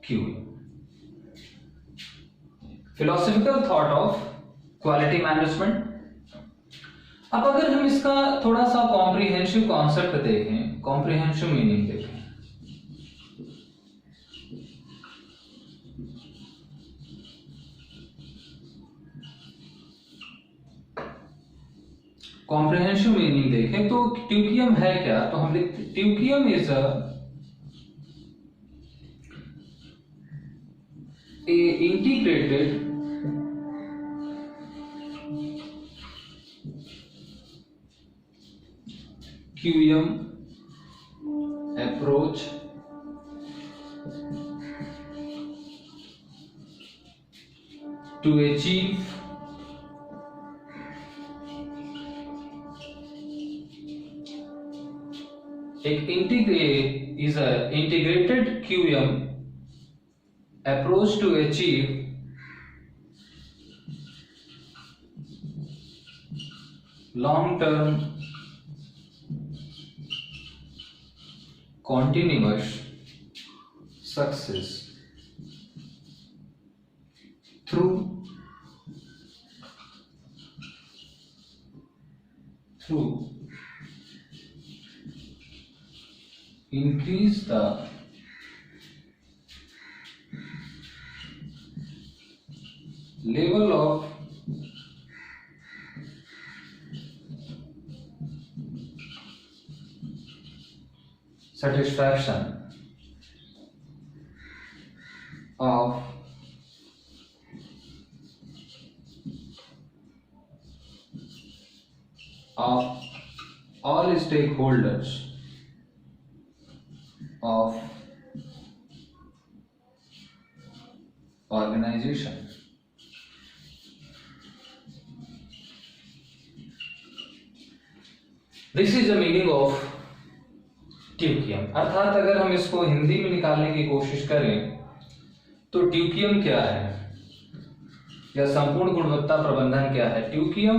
QE, philosophical thought of quality management। अब अगर हम इसका थोड़ा सा कॉम्प्रिहेंसिव कॉन्सेप्ट देखें, कॉम्प्रिहेंसिव मीनिंग देखें, कॉम्प्रिहेंसिव मीनिंग देखें तो ट्यूकियम है क्या? तो हम लिखते TQM is a integrated QM approach to achieve is a integrated QM approach to achieve long-term continuous success through increase the level of satisfaction of all stakeholders of organization। This is the meaning of ट्यूकियम। अर्थात अगर हम इसको हिंदी में निकालने की कोशिश करें तो ट्यूकियम क्या है या संपूर्ण गुणवत्ता प्रबंधन क्या है? ट्यूकियम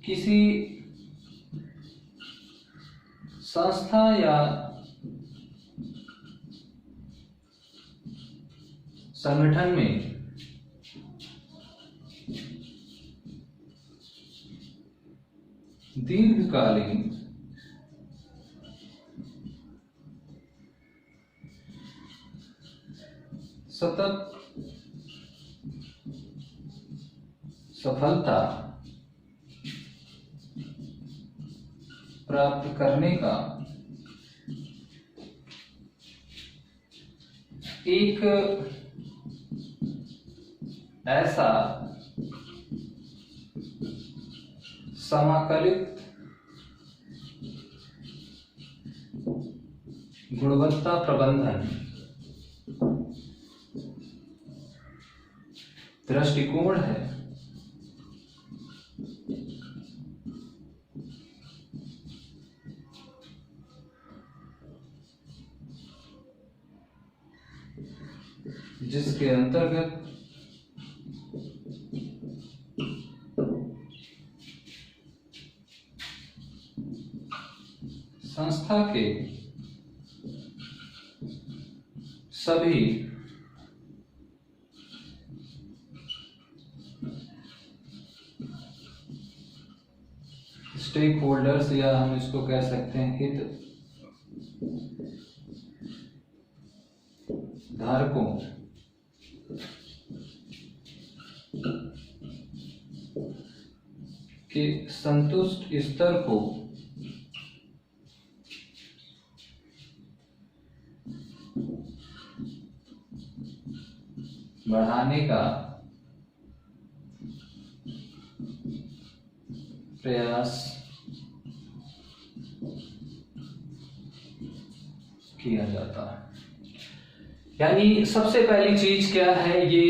किसी संस्था या संगठन में दीर्घकालीन सतत सफलता प्राप्त करने का एक ऐसा समाकलित गुणवत्ता प्रबंधन दृष्टिकोण है जिसके अंतर्गत संस्था के सभी स्टेक होल्डर्स, या हम इसको कह सकते हैं हित धारकों के संतुष्ट स्तर को बढ़ाने का प्रयास किया जाता है। यानी सबसे पहली चीज क्या है, ये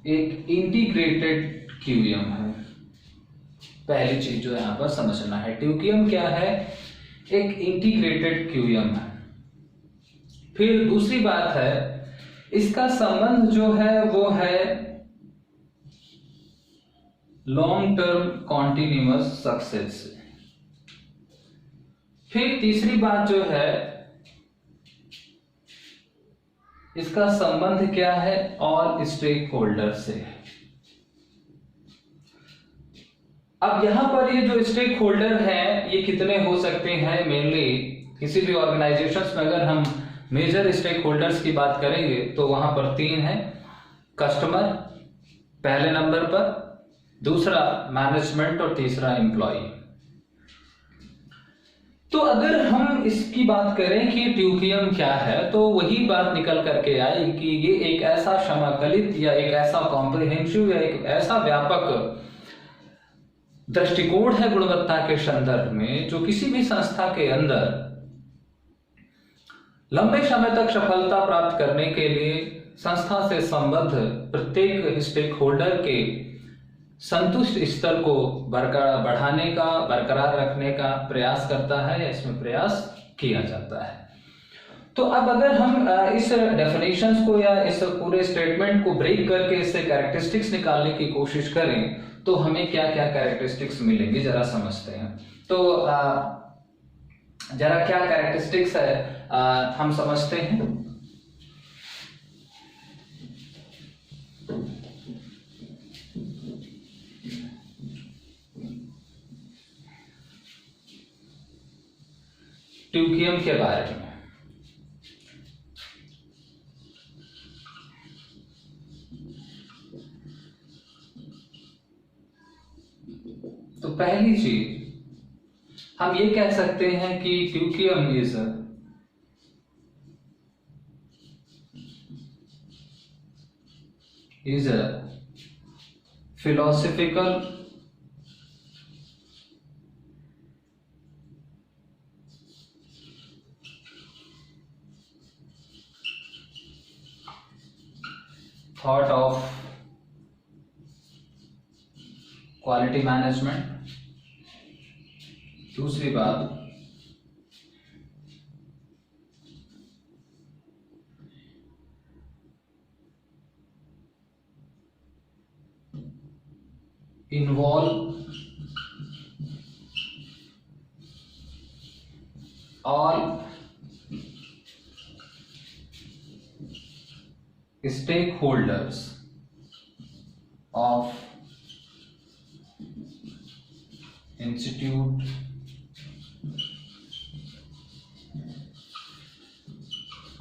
एक इंटीग्रेटेड क्यूएम है। पहली चीज जो यहां पर समझना है, ट्यूक्यूएम क्या है, एक इंटीग्रेटेड क्यूएम है। फिर दूसरी बात है, इसका संबंध जो है वो है लॉन्ग टर्म कॉन्टिन्यूअस सक्सेस से। फिर तीसरी बात जो है, इसका संबंध क्या है, ऑल स्टेक होल्डर से। अब यहां पर ये जो स्टेक होल्डर है ये कितने हो सकते हैं, मेनली किसी भी ऑर्गेनाइजेशंस में अगर हम मेजर स्टेक होल्डर्स की बात करेंगे तो वहां पर 3 है। कस्टमर पहले नंबर पर, दूसरा मैनेजमेंट और तीसरा एम्प्लॉय। तो अगर हम इसकी बात करें कि ट्यूक्यूएम क्या है, तो वही बात निकल करके आई कि ये एक ऐसा समाकलित या एक ऐसा कॉम्प्रिहेंसिव या एक ऐसा व्यापक दृष्टिकोण है गुणवत्ता के संदर्भ में, जो किसी भी संस्था के अंदर लंबे समय तक सफलता प्राप्त करने के लिए संस्था से संबद्ध प्रत्येक स्टेक होल्डर के संतुष्ट स्तर को बढ़ाने का, बरकरार रखने का प्रयास करता है, या इसमें प्रयास किया जाता है। तो अब अगर हम इस डेफिनेशंस को या इस पूरे स्टेटमेंट को ब्रेक करके इससे कैरेक्टरिस्टिक्स निकालने की कोशिश करें तो हमें क्या क्या कैरेक्टरिस्टिक्स मिलेंगी, जरा समझते हैं। तो जरा क्या कैरेक्टरिस्टिक्स है हम समझते हैं। ट्यूक्यूएम के बारे में तो पहली चीज हम ये कह सकते हैं कि TQM is a philosophical thought of quality management। दूसरी बात, involve all stakeholders of institute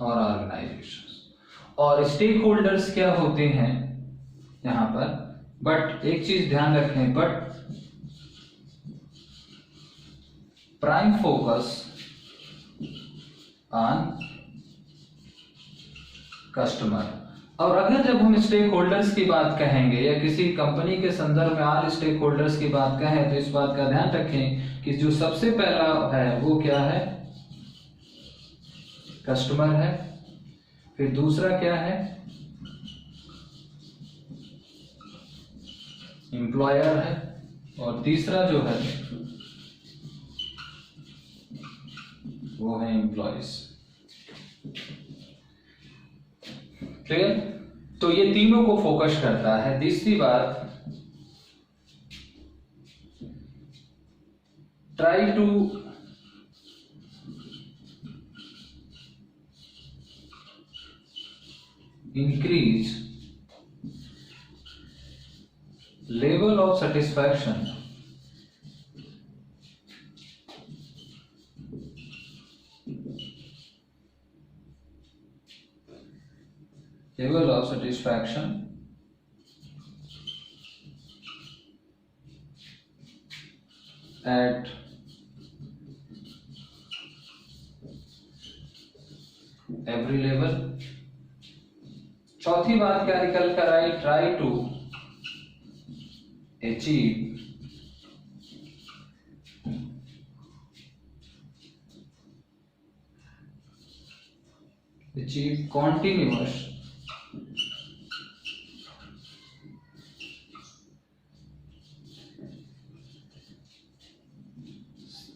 और ऑर्गेनाइजेशन। और स्टेक होल्डर्स क्या होते हैं यहां पर, बट एक चीज ध्यान रखें, but prime focus on customer. और अगर जब हम स्टेक होल्डर्स की बात कहेंगे या किसी कंपनी के संदर्भ में ऑल स्टेक होल्डर्स की बात कहें, तो इस बात का ध्यान रखें कि जो सबसे पहला है वो क्या है, कस्टमर है। फिर दूसरा क्या है, एम्प्लॉयर है। और तीसरा जो है वो है एम्प्लॉयज। क्लियर? तो ये तीनों को फोकस करता है। तीसरी बात, try to increase level of satisfaction at every level। चौथी बात क्या निकल कर आई, try to achieve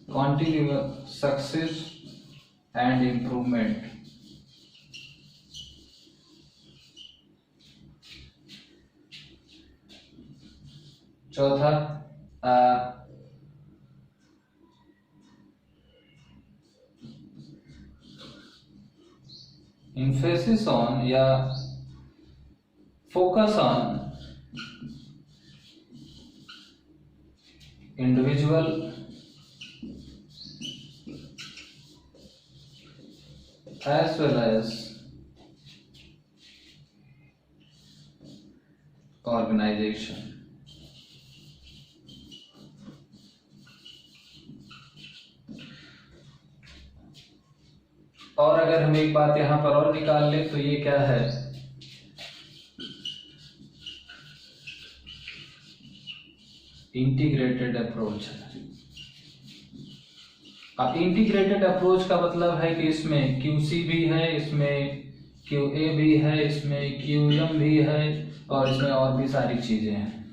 continuous success and improvement। चौथा emphasis on या focus on individual as well as organization। और अगर हम एक बात यहां पर और निकाल लें तो ये क्या है, इंटीग्रेटेड अप्रोच। अब इंटीग्रेटेड अप्रोच का मतलब है कि इसमें QC भी है, इसमें QA भी है, इसमें QM भी है और इसमें और भी सारी चीजें हैं।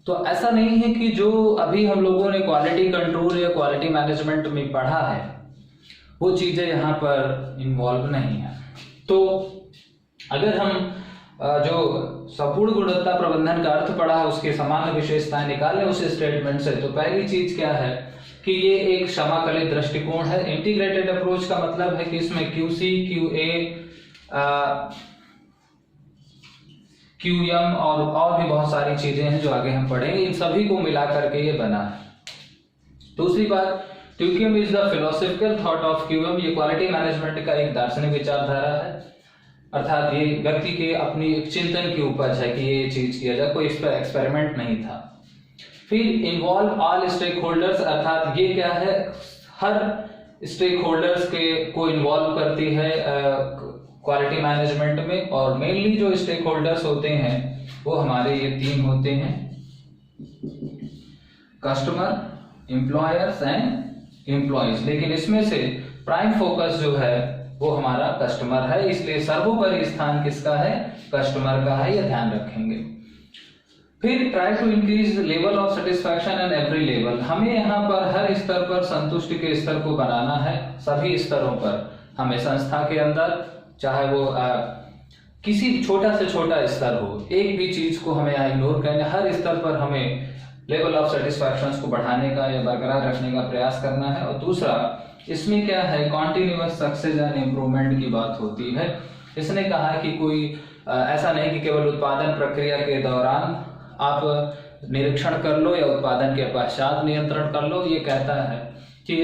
तो ऐसा नहीं है कि जो अभी हम लोगों ने क्वालिटी कंट्रोल या क्वालिटी मैनेजमेंट में पढ़ा है वो चीजें यहाँ पर इन्वॉल्व नहीं है। तो अगर हम जो संपूर्ण गुणवत्ता प्रबंधन का अर्थ पढ़ा है उसके सामान्य विशेषताएं निकालें उस स्टेटमेंट से, तो पहली चीज क्या है कि ये एक क्षमाकलित दृष्टिकोण है। इंटीग्रेटेड अप्रोच का मतलब है कि इसमें QC, QA, QM और भी बहुत सारी चीजें हैं जो आगे हम पढ़ेंगे, इन सभी को मिला करके ये बना है। दूसरी बात, QM is the philosophical thought of QM, ये क्वालिटी मैनेजमेंट का एक दार्शनिक विचारधारा है, अर्थात ये व्यक्ति के अपनी चिंतन की उपज है कि ये चीज किया जाए, कोई इस पर एक्सपेरिमेंट नहीं था। फिर इन्वॉल्व ऑल स्टेक होल्डर्स, अर्थात ये क्या है, हर स्टेक होल्डर्स को इन्वॉल्व करती है क्वालिटी मैनेजमेंट में, और मेनली जो स्टेक होल्डर्स होते हैं वो हमारे ये तीन होते हैं, कस्टमर, एम्प्लॉयर्स एंड एम्प्लॉइज। लेकिन इसमें से प्राइम फोकस जो है वो हमारा कस्टमर है, इसलिए सर्वोपरि स्थान किसका है, कस्टमर का है, ये ध्यान रखेंगे। फिर try to increase level of satisfaction and every level, हमें यहाँ पर हर स्तर पर संतुष्टि के स्तर को बनाना है, सभी स्तरों पर। हमें संस्था के अंदर चाहे वो किसी छोटा से छोटा स्तर हो, एक भी चीज को हमें इग्नोर करना, हर स्तर पर हमें लेवल ऑफ सेटिस्फैक्शन को बढ़ाने का या बरकरार रखने का प्रयास करना है। और दूसरा इसमें क्या है, कॉन्टिन्यूअस सक्सेस एंड इम्प्रूवमेंट की बात होती है। इसने कहा कि कोई ऐसा नहीं कि केवल उत्पादन प्रक्रिया के दौरान आप निरीक्षण कर लो या उत्पादन के पश्चात नियंत्रण कर लो, ये कहता है कि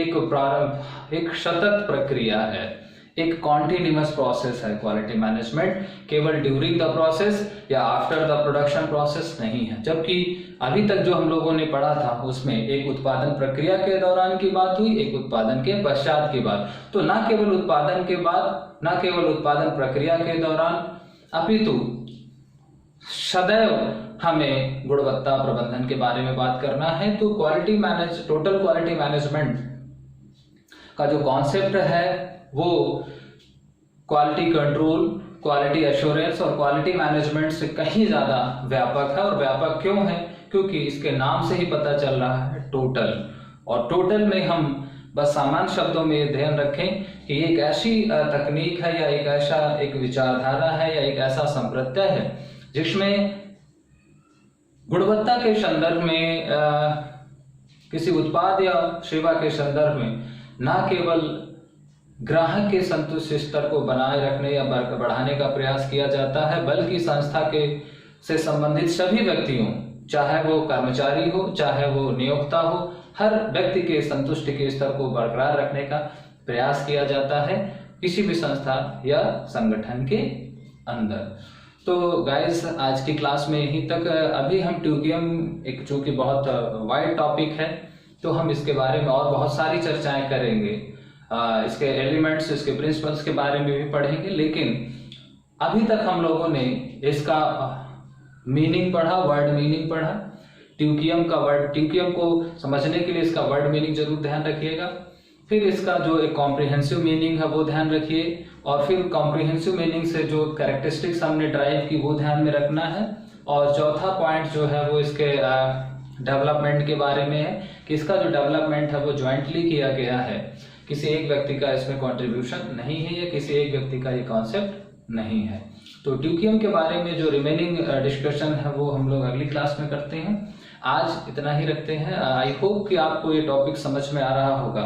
एक सतत प्रक्रिया है, एक कॉन्टिन्यूअस प्रोसेस है क्वालिटी मैनेजमेंट, केवल ड्यूरिंग द प्रोसेस या आफ्टर द प्रोडक्शन प्रोसेस नहीं है। जबकि अभी तक जो हम लोगों ने पढ़ा था उसमें एक उत्पादन प्रक्रिया के दौरान की बात हुई, एक उत्पादन के पश्चात की बात। तो ना केवल उत्पादन के बाद, ना केवल उत्पादन प्रक्रिया के दौरान, अपितु सदैव हमें गुणवत्ता प्रबंधन के बारे में बात करना है। तो टोटल क्वालिटी मैनेजमेंट का जो कॉन्सेप्ट है वो क्वालिटी कंट्रोल, क्वालिटी एश्योरेंस और क्वालिटी मैनेजमेंट से कहीं ज्यादा व्यापक है। और व्यापक क्यों है, क्योंकि इसके नाम से ही पता चल रहा है टोटल। और टोटल में हम बस सामान्य शब्दों में ध्यान रखें कि एक ऐसी तकनीक है या एक विचारधारा है या एक ऐसा संप्रत्यय है जिसमें गुणवत्ता के संदर्भ में किसी उत्पाद या सेवा के संदर्भ में न केवल ग्राहक के संतुष्टि स्तर को बनाए रखने या बढ़ाने का प्रयास किया जाता है, बल्कि संस्था के से संबंधित सभी व्यक्तियों, चाहे वो कर्मचारी हो चाहे वो नियोक्ता हो, हर व्यक्ति के संतुष्टि के स्तर को बरकरार रखने का प्रयास किया जाता है किसी भी संस्था या संगठन के अंदर। तो गाइस, आज की क्लास में यहीं तक। अभी हम ट्यूकियम एक चूंकि बहुत वाइड टॉपिक है, तो हम इसके बारे में और बहुत सारी चर्चाएं करेंगे। इसके एलिमेंट्स, इसके प्रिंसिपल्स के बारे में भी पढ़ेंगे, लेकिन अभी तक हम लोगों ने इसका मीनिंग पढ़ा, वर्ड मीनिंग पढ़ा। ट्यूकियम को समझने के लिए इसका वर्ड मीनिंग जरूर ध्यान रखिएगा। फिर इसका जो एक कॉम्प्रिहेंसिव मीनिंग है वो ध्यान रखिए, और फिर कॉम्प्रिहेंसिव मीनिंग से जो कैरेक्टरिस्टिक्स हमने ड्राइव की वो ध्यान में रखना है। और चौथा पॉइंट जो है वो इसके डेवलपमेंट के बारे में है कि इसका जो डेवलपमेंट है वो ज्वाइंटली किया गया है, किसी एक व्यक्ति का इसमें कंट्रीब्यूशन नहीं है या किसी एक व्यक्ति का ये कॉन्सेप्ट नहीं है। तो ट्यूकियम के बारे में जो रिमेनिंग डिस्कशन है वो हम लोग अगली क्लास में करते हैं। आज इतना ही रखते हैं। आई होप कि आपको ये टॉपिक समझ में आ रहा होगा।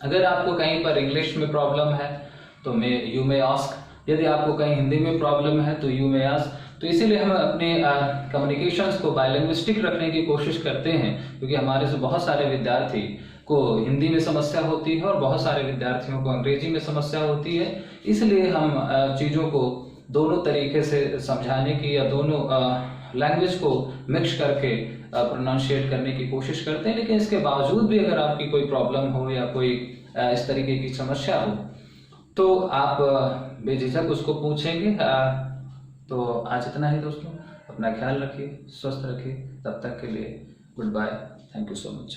अगर आपको कहीं पर इंग्लिश में प्रॉब्लम है तो यू मे आस्क, यदि आपको कहीं हिंदी में प्रॉब्लम है तो यू मे आस्क। तो इसीलिए हम अपने कम्युनिकेशंस को बायलिंग्विस्टिक रखने की कोशिश करते हैं, क्योंकि हमारे से बहुत सारे विद्यार्थी को हिंदी में समस्या होती है और बहुत सारे विद्यार्थियों को अंग्रेजी में समस्या होती है। इसलिए हम चीज़ों को दोनों तरीके से समझाने की या दोनों लैंग्वेज को मिक्स करके प्रोनाउंशिएट करने की कोशिश करते हैं। लेकिन इसके बावजूद भी अगर आपकी कोई प्रॉब्लम हो या कोई इस तरीके की समस्या हो तो आप बेझिझक उसको पूछेंगे। तो आज इतना ही दोस्तों, अपना ख्याल रखिए, स्वस्थ रखिए। तब तक के लिए goodbye, thank you so much.